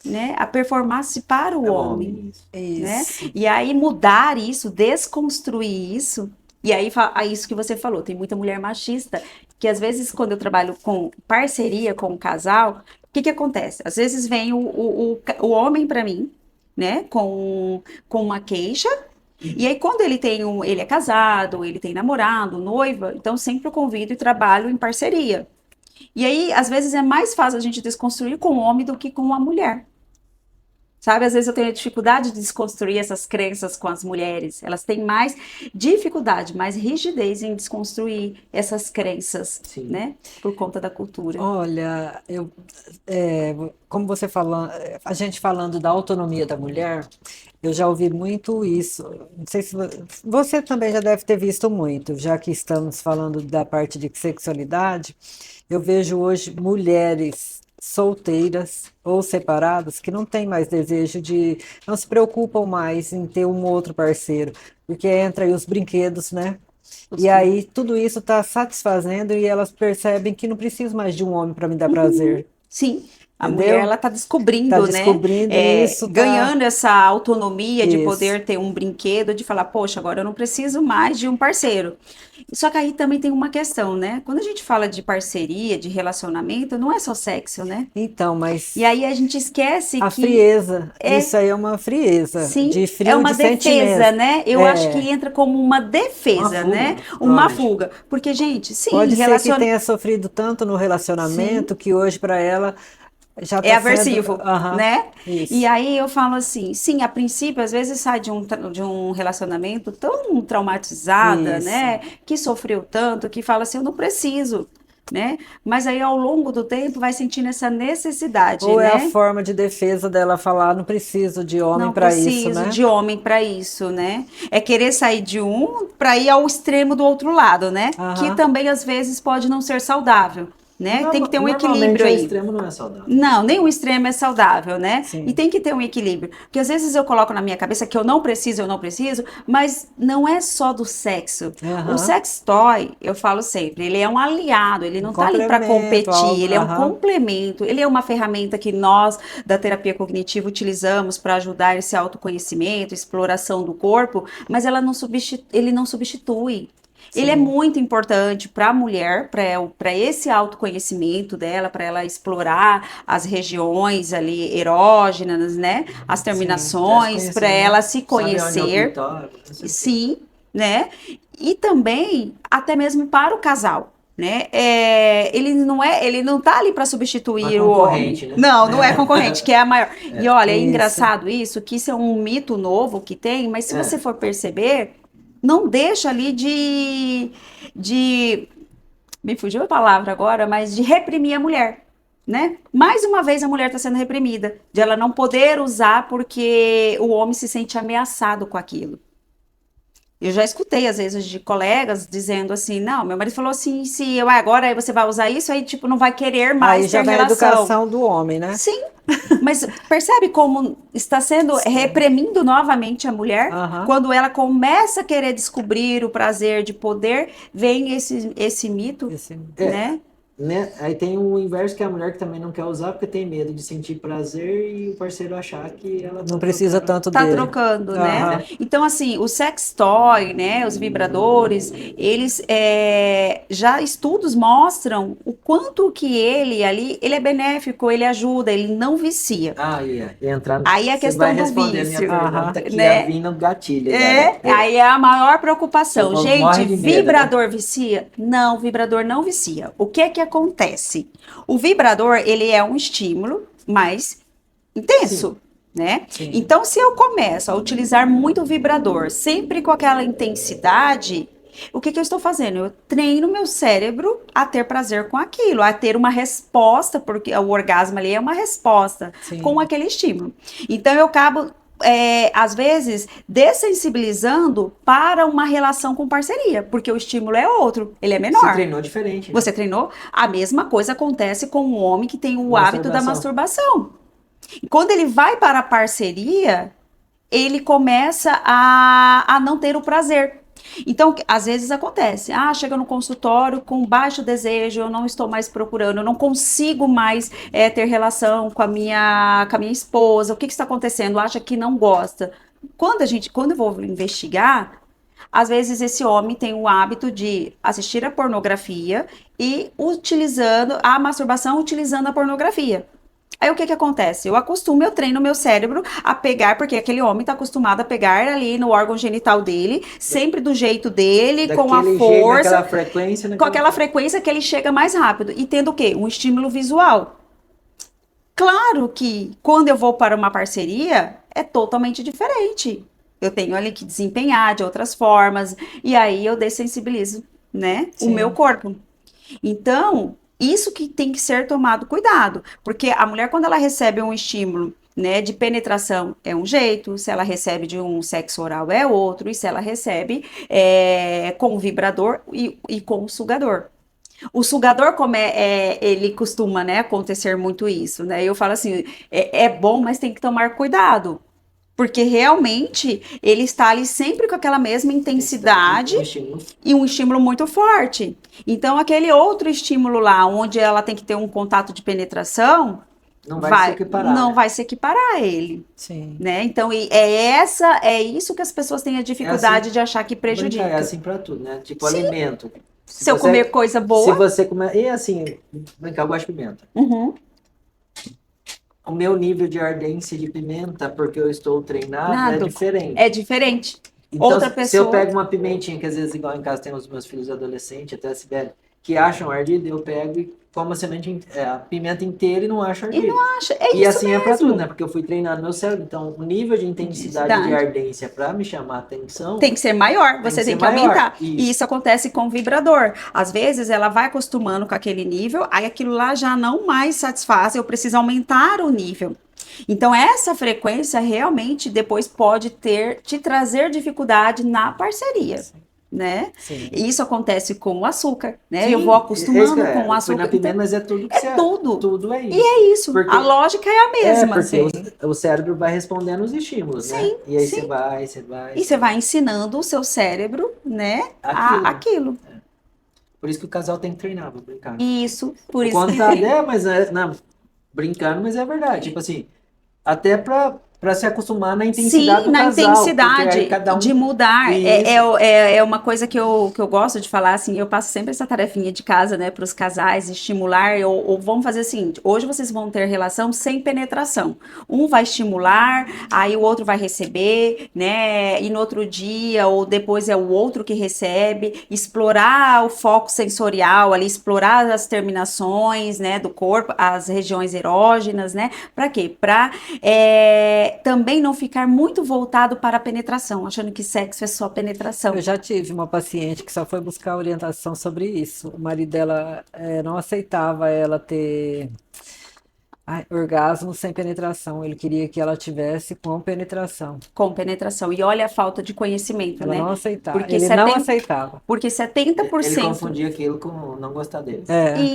né, a performance para o É o homem, homem, isso. né? Isso. E aí mudar isso, desconstruir isso, e aí isso que você falou, tem muita mulher machista que às vezes quando eu trabalho com parceria com o casal, o que que acontece? Às vezes vem o homem para mim, né, com uma queixa, e aí quando ele é casado, ele tem namorado, noiva, então sempre eu convido e trabalho em parceria. E aí, às vezes, é mais fácil a gente desconstruir com o homem do que com a mulher. Sabe, às vezes eu tenho dificuldade de desconstruir essas crenças com as mulheres. Elas têm mais dificuldade, mais rigidez em desconstruir essas crenças, Sim. né? Por conta da cultura. Olha, como você falando, a gente falando da autonomia da mulher, eu já ouvi muito isso. Não sei se você também já deve ter visto muito, já que estamos falando da parte de sexualidade. Eu vejo hoje mulheres solteiras ou separadas que não têm mais desejo não se preocupam mais em ter um outro parceiro, porque entra aí os brinquedos, né? E aí tudo isso está satisfazendo e elas percebem que não preciso mais de um homem para me dar prazer, Sim, a entendeu? mulher ela está Está descobrindo, né? descobrindo isso, Ganhando essa autonomia de isso. poder ter um brinquedo, de falar, poxa, agora eu não preciso mais de um parceiro. Só que aí também tem uma questão, né? Quando a gente fala de parceria, de relacionamento, não é só sexo, né? Então, mas E aí a gente esquece a que frieza, isso aí é uma frieza, sim, de é frio uma de defesa, sentimento. né? Eu acho que É, entra como uma Uma defesa, fuga, né? Uma provavelmente. fuga. Porque, gente, sim, pode ser que tenha sofrido tanto no sim, relacionamento que hoje para ela já é está sendo. aversivo, Aham, né? E isso. aí eu falo assim, sim, a princípio, às vezes sai de um relacionamento tão traumatizada, Isso. né? Que sofreu tanto, que fala assim, eu não preciso, né? Mas aí ao longo do tempo vai sentindo essa necessidade, Ou é a né? forma de defesa dela falar, não preciso de homem Não para isso, preciso né? de homem para isso, né? É querer sair de um para ir ao extremo do outro lado, né? Que Aham. também às vezes pode não ser saudável, né? Tem que ter um Normalmente equilíbrio ao aí. extremo não é saudável. Não, nenhum extremo é saudável, né? E Sim. tem que ter um equilíbrio. Porque às vezes eu coloco na minha cabeça que eu não preciso, mas não é só do sexo. O Aham. sex toy, eu falo sempre, ele é um aliado, ele Um não tá ali para complemento, competir, algo. ele é um Aham. complemento, ele é uma ferramenta que nós da terapia cognitiva utilizamos para ajudar esse autoconhecimento, exploração do corpo, mas ele não substitui. Ele é Sim. muito importante para a mulher, para esse autoconhecimento dela, para ela explorar as regiões ali erógenas, né? As Sim. Já se terminações, para conhecer, né? ela se Sabe onde é o conhecer, clitóris, com certeza. sim, né? E também até mesmo para o casal. Né? Ele não tá ali para Uma substituir o homem. concorrente, né? Não, não é concorrente, que é a maior. E olha, é Isso. engraçado isso, que isso é um mito novo que tem, mas se você É. for perceber, não deixa ali de, me fugiu a palavra agora, mas de reprimir a mulher, né? Mais uma vez a mulher está sendo reprimida, de ela não poder usar porque o homem se sente ameaçado com aquilo. Eu já escutei, às vezes, de colegas dizendo assim, não, meu marido falou assim, se eu agora aí você vai usar isso, aí tipo, não vai querer Aí mais já ter vem a relação. educação do homem, né? Sim, mas percebe como está sendo Sim. reprimindo novamente a mulher? Aham. Quando ela começa a querer descobrir o prazer de poder, vem esse mito, É, né? né? Aí tem o inverso, que é a mulher que também não quer usar porque tem medo de sentir prazer e o parceiro achar que ela Não tá precisa trocando. tanto Tá dele. trocando, né? Aham. Então, assim, o sex toy, né, os vibradores, eles já estudos mostram o quanto que ele ali, ele é benéfico, ele ajuda, ele não vicia. Ah, ia entrar. Aí é a Você vai questão do responder a minha vício, Aham. pergunta que ia né? vir no gatilho agora. Aí é a maior Que o preocupação. povo morre Gente, de medo, né? vibrador vicia? Não, vibrador não vicia. O que que acontece? O vibrador, ele é um estímulo mais Sim. intenso, né? Sim. Então, se eu começo a utilizar muito vibrador, sempre com aquela intensidade, o que que eu estou fazendo? Eu treino meu cérebro a ter prazer com aquilo, a ter uma resposta, porque o orgasmo ali é uma resposta com Sim. aquele estímulo. Então, eu acabo, às vezes, dessensibilizando para uma relação com parceria, porque o estímulo é outro, ele é Você menor. treinou diferente, né? Você treinou? A mesma coisa acontece com um homem que tem o hábito da Masturbação. masturbação. E quando ele vai para a parceria, ele começa a não ter o prazer. Então, às vezes acontece, chega no consultório com baixo desejo, eu não estou mais procurando, eu não consigo mais ter relação com a minha esposa, o que está acontecendo? Acha que não gosta. Quando eu vou investigar, às vezes esse homem tem o hábito de assistir a pornografia e utilizando a masturbação utilizando a pornografia. Aí o que que acontece? Eu treino meu cérebro a pegar, porque aquele homem está acostumado a pegar ali no órgão genital dele, sempre do jeito dele, com a Daquele jeito, força, naquela frequência, com aquela frequência que ele chega mais rápido. E tendo o quê? Um estímulo visual. Claro que quando eu vou para uma parceria, é totalmente diferente. Eu tenho ali que desempenhar de outras formas, e aí eu dessensibilizo, né, o meu Sim. corpo. Então, isso que tem que ser tomado cuidado, porque a mulher, quando ela recebe um estímulo, né, de penetração é um jeito, se ela recebe de um sexo oral é outro, e se ela recebe com o vibrador e com o sugador. O sugador, como ele costuma, né, acontecer muito isso, né? Eu falo assim, é bom, mas tem que tomar cuidado. Porque realmente ele está ali sempre com aquela mesma intensidade Um estímulo. e um estímulo muito forte. Então, aquele outro estímulo lá, onde ela tem que ter um contato de penetração, Não vai se equiparar, não né? vai se equiparar a ele, Sim. né? Então, é isso que as pessoas têm a dificuldade de achar que Brincar, prejudica. é assim pra tudo, né? Tipo, alimento. Se eu comer coisa Se boa, você comer. E assim, brincar, eu gosto de pimenta. uhum, O meu nível de ardência de pimenta, porque eu estou treinado, é nada, diferente. é diferente. Então, Outra se eu pessoa, pego uma pimentinha, que às vezes, igual em casa tem os meus filhos adolescentes, até a Sibeli, que acham ardido, eu pego e como a pimenta inteira e não acho e ardido. não acha, é E isso assim é pra tudo, mesmo. né? Porque eu fui treinando meu cérebro. Então, o nível de intensidade de Intensidade. ardência pra me chamar a atenção Tem que ser maior, tem você que tem ser que maior. aumentar. E Isso. isso acontece com o vibrador. Às vezes ela vai acostumando com aquele nível, aí aquilo lá já não mais satisfaz, eu preciso aumentar o nível. Então, essa frequência realmente depois pode te trazer dificuldade na parceria, né? Sim. E isso acontece com o açúcar, né? Eu Sim, vou é isso que acostumando com o eu fui na açúcar. pimenta, Então, mas é tudo que é você. tudo. Tudo é E isso. é isso. Porque, A lógica é a mesma. porque Sim. o cérebro vai respondendo os estímulos, né? Sim, E aí sim. você vai. E você vai ensinando o seu cérebro, né, Aquilo. aquilo. Por isso que o casal tem que treinar pra brincar. Isso, por O isso. contrário mas não, brincando, mas é verdade. Tipo assim, até pra se acostumar na intensidade Sim, do na casal. Porque aí intensidade cada um. de mudar. Isso. É uma coisa que eu gosto de falar, assim, eu passo sempre essa tarefinha de casa, né, para os casais, estimular, ou vamos fazer o seguinte, hoje vocês vão ter relação sem penetração. Um vai estimular, aí o outro vai receber, né, e no outro dia, ou depois é o outro que recebe, explorar o foco sensorial ali, explorar as terminações, né, do corpo, as regiões erógenas, né, para quê? Para também não ficar muito voltado para a penetração, achando que sexo é só penetração. Eu já tive uma paciente que só foi buscar orientação sobre isso. O marido dela não aceitava ela ter orgasmo sem penetração. Ele queria que ela tivesse com penetração. Com penetração. E olha a falta de conhecimento, Ela né? não aceitava. Porque Ele não aceitava. Porque Ele 70%. confundia aquilo com não gostar dele.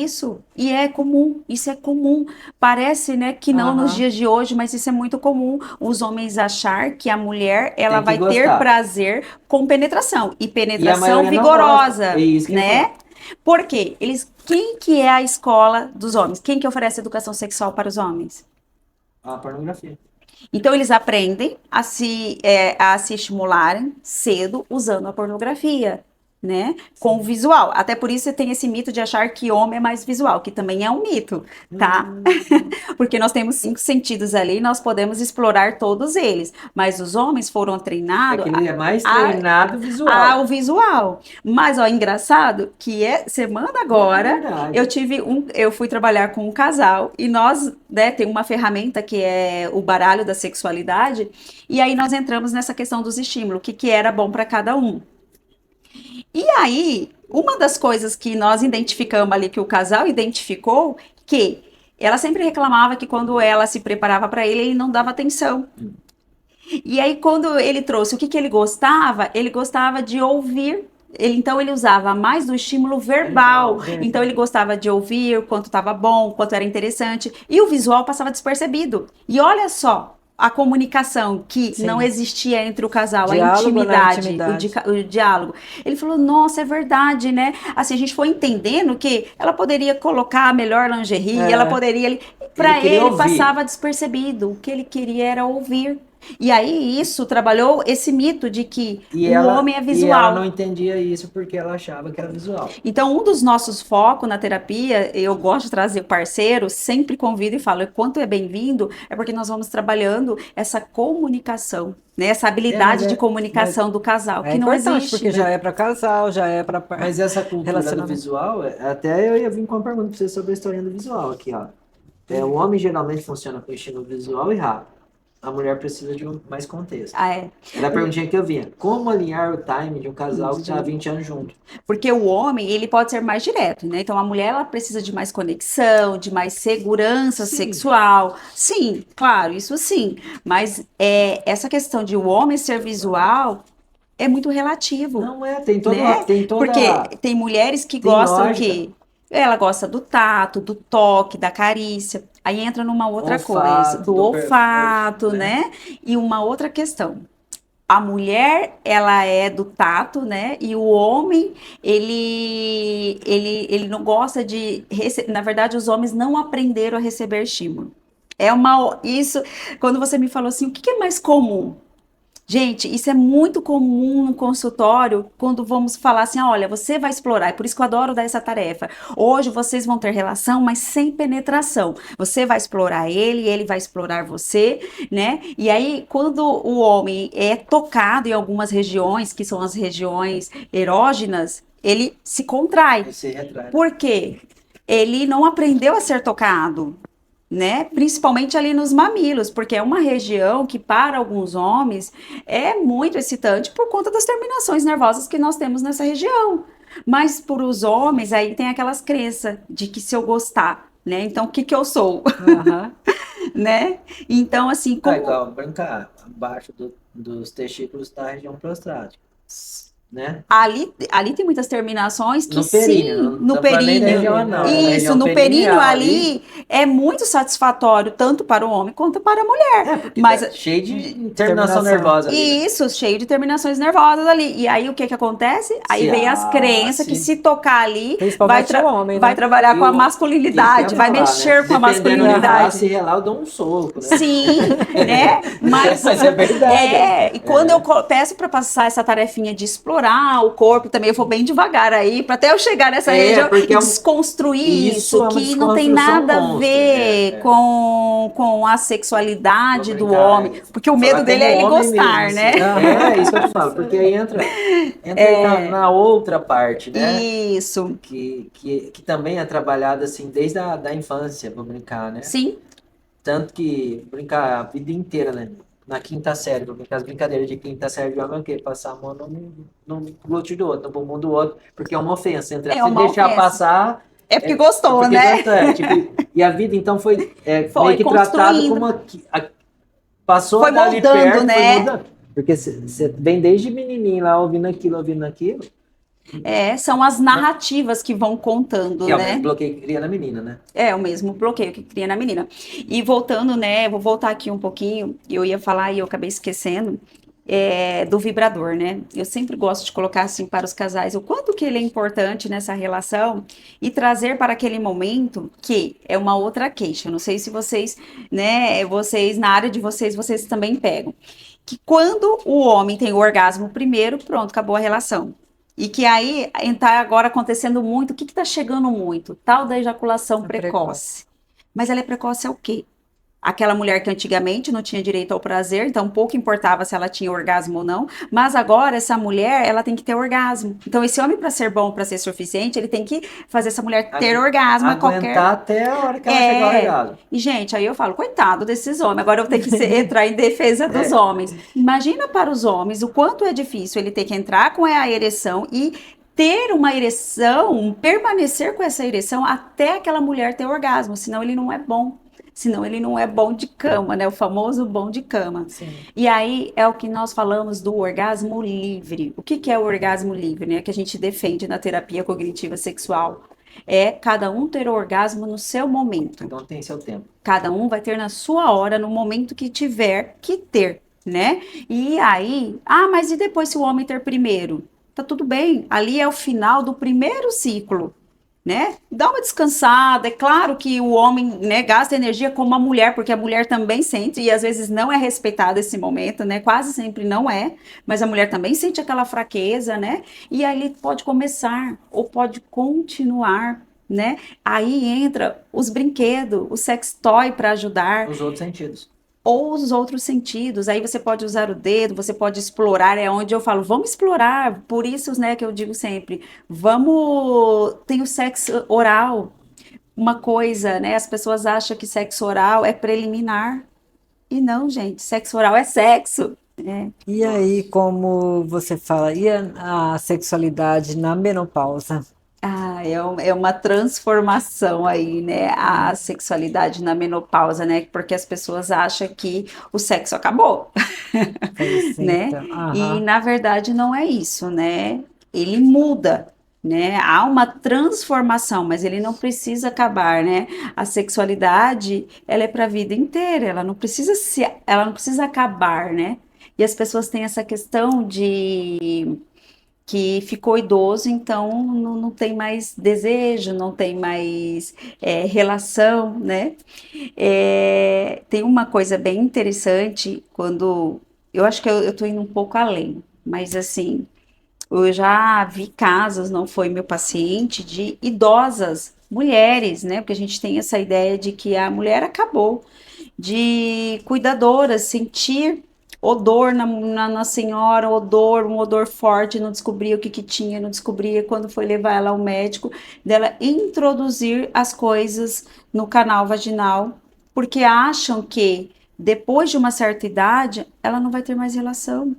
Isso, e é comum, isso é comum. Parece, né, que não nos Aham. dias de hoje, mas isso é muito comum. Os homens achar que a mulher, ela Tem que vai ter gostar. prazer com penetração, e E a penetração maioria não vigorosa, gosta. É isso que eu ia né? falar. Por quê? Quem que é a escola dos homens? Quem que oferece educação sexual para os homens? A pornografia. Então, eles aprendem a se estimularem cedo usando a pornografia. né, com o visual. Até por isso tem esse mito de achar que homem é mais visual, que também é um mito, tá? Porque nós temos 5 sentidos ali, nós podemos explorar todos eles, mas os homens foram É treinados que ele é mais a- treinado visual. ao visual. Mas, ó, engraçado que semana agora É verdade. eu fui trabalhar com um casal e nós, né, tem uma ferramenta que é o baralho da sexualidade, e aí nós entramos nessa questão dos estímulos, o que que era bom para cada um. E aí, uma das coisas que nós identificamos ali, que o casal identificou, que ela sempre reclamava que quando ela se preparava para ele não dava atenção. E aí, quando ele trouxe o que que ele gostava de ouvir. Então, ele usava mais do estímulo verbal. Verbal. Então, ele gostava de ouvir o quanto estava bom, o quanto era interessante. E o visual passava despercebido. E olha só a comunicação que Sim. não existia entre o casal, a Diálogo na intimidade, intimidade. o diálogo. Ele falou, nossa, é verdade, né? Assim, a gente foi entendendo que ela poderia colocar a melhor lingerie, É. ela poderia... Para queria ele ouvir. passava despercebido. O que ele queria era ouvir. E aí isso trabalhou esse mito de que o homem é E ela visual. não entendia isso porque ela achava que era visual. Então, um dos nossos focos na terapia, eu gosto de trazer parceiro, sempre convido e falo, quanto é bem-vindo, é porque nós vamos trabalhando essa comunicação, né? Essa habilidade mas de comunicação do casal, É que não importante, existe. porque já é para casal, já é para Mas essa cultura do relacionamento. visual, até eu ia vir com uma pergunta pra você sobre a história do visual aqui, ó. O homem geralmente funciona com estímulo visual e rápido. A mulher precisa de mais contexto. Ah, é. Era a perguntinha que eu vinha. Como alinhar o time de um casal que está há 20 anos junto? Porque o homem, ele pode ser mais direto, né? Então, a mulher, ela precisa de mais conexão, de mais segurança sexual. Sim, claro, isso sim. Mas essa questão de o homem ser visual é muito relativo, Não é, tem toda, né? tem toda. Porque tem mulheres que Tem gostam lógica. que ela gosta do tato, do toque, da carícia. Aí entra numa outra Olfato, coisa, do do olfato, perfume, né? E uma outra questão. A mulher, ela é do tato, né? E o homem, ele não gosta de na verdade, os homens não aprenderam a receber estímulo. Isso, quando você me falou assim, o que é mais comum? Gente, isso é muito comum no consultório, quando vamos falar assim, olha, você vai explorar, é por isso que eu adoro dar essa tarefa. Hoje vocês vão ter relação, mas sem penetração. Você vai explorar ele vai explorar você, né? E aí, quando o homem é tocado em algumas regiões, que são as regiões erógenas, ele se contrai. Você retrai. Por quê? Ele não aprendeu a ser tocado, né? Principalmente ali nos mamilos, porque é uma região que para alguns homens é muito excitante por conta das terminações nervosas que nós temos nessa região. Mas para os homens aí tem aquelas crenças de que se eu gostar, né? Então o que que eu sou, Aham. né? Então assim, Tá como igual brincar abaixo dos testículos da região prostática, né? ali tem muitas terminações que No sim, períneo, no não falei da períneo. região anal, na Isso, região no períneo perineal ali é muito satisfatório, tanto para o homem quanto para a mulher. porque Mas tá cheio de terminação terminação. nervosa ali. né? isso, cheio de terminações nervosas ali. E aí o que que acontece? Aí Se vem as crenças que se tocar ali, vai, Principalmente o homem, vai né? trabalhar com a Isso que eu masculinidade, ia vai falar, mexer né? com a Dependendo da masculinidade. raça, se relar, eu dou um soco, né? Sim, né? Mas Mas é verdade. e quando eu peço para passar essa tarefinha de explorar o corpo, também eu vou bem devagar aí, para até eu chegar nessa região porque e é um- desconstruir isso é uma que não tem desconstrução nada a monstra, ver é. com a sexualidade Vou do brincar, homem, porque o medo falar dele como é ele homem gostar, mesmo, né? assim. É isso que eu te falo, porque aí entra na outra parte, né? Isso, Que também é trabalhada assim desde da infância, vou brincar, né? sim. Tanto que brincar a vida inteira, né? Na quinta série, vou brincar as brincadeiras de quinta série de homem é o quê? Passar a mão no glúteo do outro, no bumbum do outro, porque é uma ofensa. Entre É se uma deixar ofensa. passar. É porque gostou, porque né? gostou, tipo, e a vida então foi, Foi meio que tratado construindo. como passou Foi dali moldando, perto, né? foi mudando. Porque você vem desde menininho lá ouvindo aquilo. São as narrativas que vão contando, Que é o né? mesmo bloqueio que cria na menina, né? É o mesmo bloqueio que cria na menina. E voltando, né? Vou voltar aqui um pouquinho. Eu ia falar e eu acabei esquecendo do vibrador, né? Eu sempre gosto de colocar assim para os casais o quanto que ele é importante nessa relação e trazer para aquele momento que é uma outra queixa. Não sei se vocês, né? Vocês na área de vocês também pegam que quando o homem tem o orgasmo primeiro, pronto, acabou a relação. E que aí está agora acontecendo muito. O que está chegando muito? Tal da ejaculação precoce. Mas ela é precoce é o quê? Aquela mulher que antigamente não tinha direito ao prazer, então pouco importava se ela tinha orgasmo ou não, mas agora essa mulher, ela tem que ter orgasmo. Então esse homem, para ser bom, para ser suficiente, ele tem que fazer essa mulher ter orgasmo a qualquer... Aguentar até a hora que ela chegar ao orgasmo. E, gente, aí eu falo, coitado desses homens, agora eu tenho que entrar em defesa dos homens. Imagina para os homens o quanto é difícil ele ter que entrar com a ereção e ter uma ereção, permanecer com essa ereção até aquela mulher ter orgasmo, senão ele não é bom. Senão ele não é bom de cama, né? O famoso bom de cama. Sim. E aí é o que nós falamos do orgasmo livre. O que que é o orgasmo livre, né? Que a gente defende na terapia cognitiva sexual. É cada um ter o orgasmo no seu momento. Então tem seu tempo. Cada um vai ter na sua hora, no momento que tiver que ter, né? E aí, mas e depois se o homem ter primeiro? Tá tudo bem, ali é o final do primeiro ciclo. Né? Dá uma descansada. É claro que o homem, né, gasta energia como a mulher, porque a mulher também sente, e às vezes não é respeitado esse momento, né? Quase sempre não é, mas a mulher também sente aquela fraqueza, né? E aí ele pode começar ou pode continuar, né? Aí entra os brinquedos, o sex toy para ajudar. Os outros sentidos. Ou os outros sentidos, aí você pode usar o dedo, você pode explorar, é onde eu falo, vamos explorar, por isso, né, que eu digo sempre, tem o sexo oral, uma coisa, né, as pessoas acham que sexo oral é preliminar, e não, gente, sexo oral é sexo, né? E aí, como você fala, e a sexualidade na menopausa? É uma transformação aí, né? A sexualidade na menopausa, né? Porque as pessoas acham que o sexo acabou, né? E na verdade não é isso, né? Ele muda, né? Há uma transformação, mas ele não precisa acabar, né? A sexualidade, ela é para a vida inteira, ela não precisa acabar, né? E as pessoas têm essa questão de que ficou idoso, então não tem mais desejo, não tem mais relação, né? Tem uma coisa bem interessante quando eu acho que eu estou indo um pouco além, mas assim, eu já vi casos, não foi meu paciente, de idosas, mulheres, né? Porque a gente tem essa ideia de que a mulher acabou, de cuidadoras, sentir odor na senhora, um odor forte, não descobria o que tinha, não descobria quando foi levar ela ao médico, dela introduzir as coisas no canal vaginal, porque acham que depois de uma certa idade, ela não vai ter mais relação.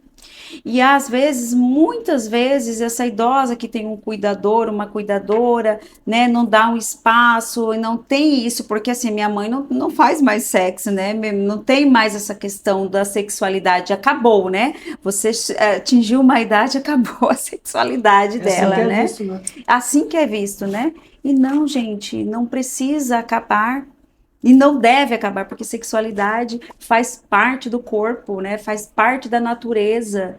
E às vezes, muitas vezes, essa idosa que tem um cuidador, uma cuidadora, né, não dá um espaço, e não tem isso, porque assim, minha mãe não faz mais sexo, né, não tem mais essa questão da sexualidade, acabou, né, você atingiu uma idade, acabou a sexualidade dela, assim que né? É visto, né? Assim que é visto, né? E não, gente, não precisa acabar. E não deve acabar, porque sexualidade faz parte do corpo, né? Faz parte da natureza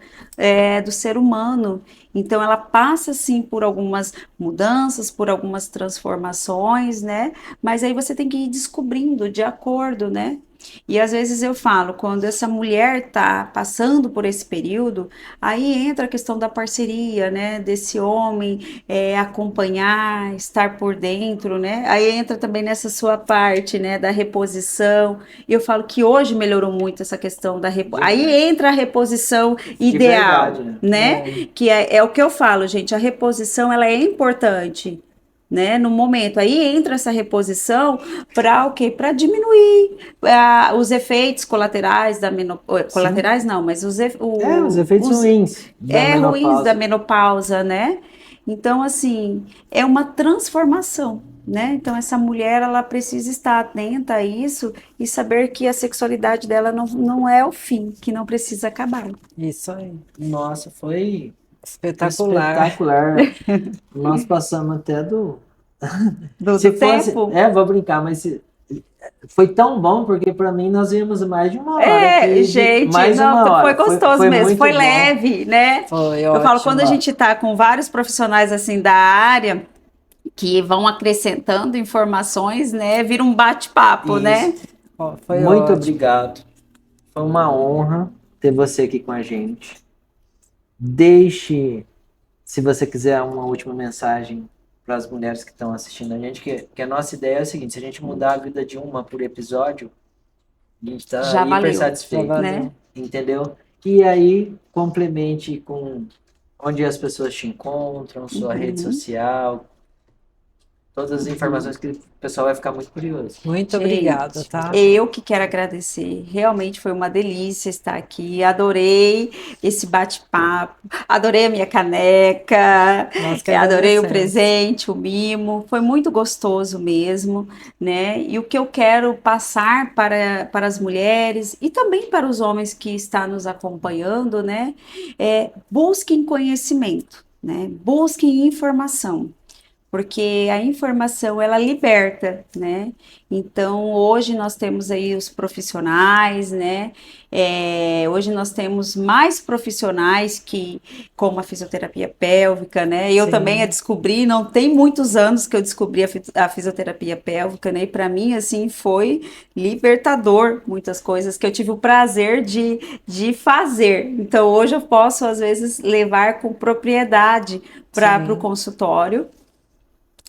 do ser humano. Então, ela passa, sim, por algumas mudanças, por algumas transformações, né? Mas aí você tem que ir descobrindo de acordo, né? E às vezes eu falo, quando essa mulher tá passando por esse período, aí entra a questão da parceria, né? Desse homem acompanhar, estar por dentro, né? Aí entra também nessa sua parte, né? Da reposição. E eu falo que hoje melhorou muito essa questão da reposição. Aí entra a reposição ideal, verdade, né? Que é o que eu falo, gente. A reposição, ela é importante, né, no momento. Aí entra essa reposição para o quê? Para diminuir os efeitos colaterais da menopausa. Colaterais não, mas os efeitos ruins ruins da menopausa, né? Então, assim, é uma transformação, né? Então, essa mulher, ela precisa estar atenta a isso e saber que a sexualidade dela não é o fim, que não precisa acabar. Isso aí. Nossa, foi Espetacular. espetacular. Nós passamos até do Se fosse, tempo. Vou brincar, mas foi tão bom porque para mim nós íamos mais de uma hora. Gente, mais uma hora. Foi gostoso foi mesmo, foi bom. leve, né? Foi Eu ótimo. falo, quando a gente tá com vários profissionais assim da área que vão acrescentando informações, né? Vira um bate-papo, né? Foi muito ótimo. obrigado. Foi uma honra ter você aqui com a gente. Deixe se você quiser uma última mensagem para as mulheres que estão assistindo a gente, que a nossa ideia é o seguinte, se a gente mudar a vida de uma por episódio, a gente está Já hiper valeu, Já satisfeito, valeu. né? entendeu? E aí, complemente com onde as pessoas te encontram, sua rede Uhum. social, todas as informações que o pessoal vai ficar muito curioso. Muito obrigada, Gente, tá? eu que quero agradecer. Realmente foi uma delícia estar aqui. Adorei esse bate-papo, adorei a minha caneca, Nós que adorei o agradecemos. presente, o mimo. Foi muito gostoso mesmo, né? E o que eu quero passar para as mulheres e também para os homens que estão nos acompanhando, né? Busquem conhecimento, né? Busquem informação, porque a informação ela liberta, né? Então hoje nós temos aí os profissionais, né? Hoje nós temos mais profissionais que como a fisioterapia pélvica, né? Eu também a Sim, descobri, não tem muitos anos que eu descobri a fisioterapia pélvica, né? E para mim assim foi libertador, muitas coisas que eu tive o prazer de fazer. Então hoje eu posso às vezes levar com propriedade para o sim, consultório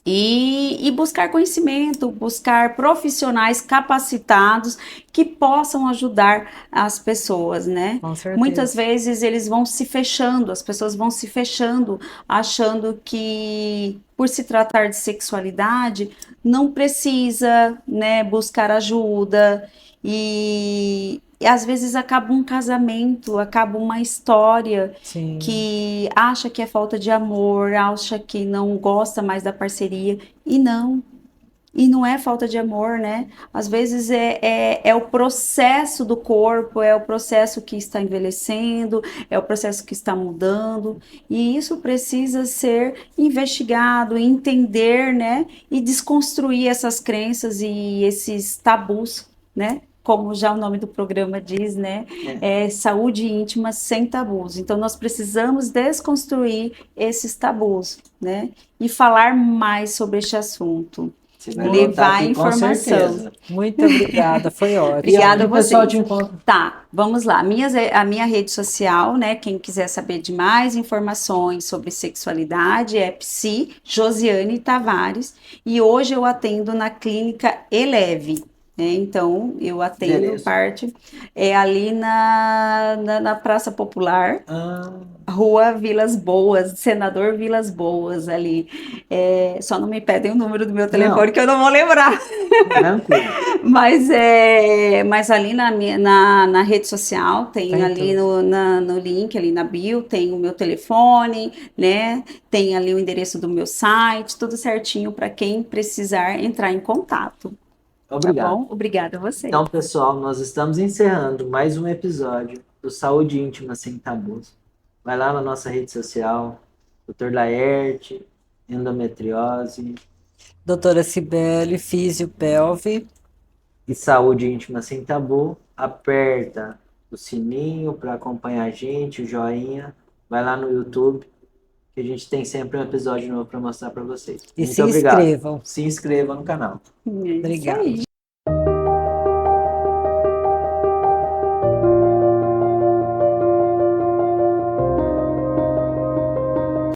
e buscar conhecimento, buscar profissionais capacitados que possam ajudar as pessoas, né? com Muitas certeza. vezes eles vão se fechando, as pessoas vão se fechando, achando que por se tratar de sexualidade não precisa, né, buscar ajuda e às vezes acaba um casamento, acaba uma história Sim, que acha que é falta de amor, acha que não gosta mais da parceria, e não é falta de amor, né? Às vezes é o processo do corpo, é o processo que está envelhecendo, é o processo que está mudando, e isso precisa ser investigado, entender, né? E desconstruir essas crenças e esses tabus, né? Como já o nome do programa diz, né? É saúde íntima sem tabus. Então, nós precisamos desconstruir esses tabus, né? E falar mais sobre este assunto. Você vai voltar Levar aqui com informação. certeza. muito obrigada, foi E ótimo. Obrigada aonde a o pessoal te vocês. encontra? Tá, vamos lá. A minha rede social, né? Quem quiser saber de mais informações sobre sexualidade é Psi Josiane Tavares. E hoje eu atendo na clínica Eleve. Né? Então, eu atendo Endereço. parte ali na Praça Popular, Ah, Rua Vilas Boas, Senador Vilas Boas ali. Só não me pedem o número do meu telefone não, que eu não vou lembrar. tranquilo. Mas ali na rede social, tem Tem ali tudo. no link, ali na bio, tem o meu telefone, né? Tem ali o endereço do meu site, tudo certinho para quem precisar entrar em contato, tá Obrigado. bom? Obrigada a você. Então, pessoal, nós estamos encerrando mais um episódio do Saúde Íntima Sem Tabus. Vai lá na nossa rede social, Dr. Laerte, endometriose Doutora Cibele, Fisiopelve. e Saúde Íntima Sem Tabu. Aperta o sininho para acompanhar a gente, o joinha. Vai lá no YouTube, que a gente tem sempre um episódio novo para mostrar para vocês. E Muito se obrigado. inscrevam. Se inscreva no canal. É isso Obrigada. aí.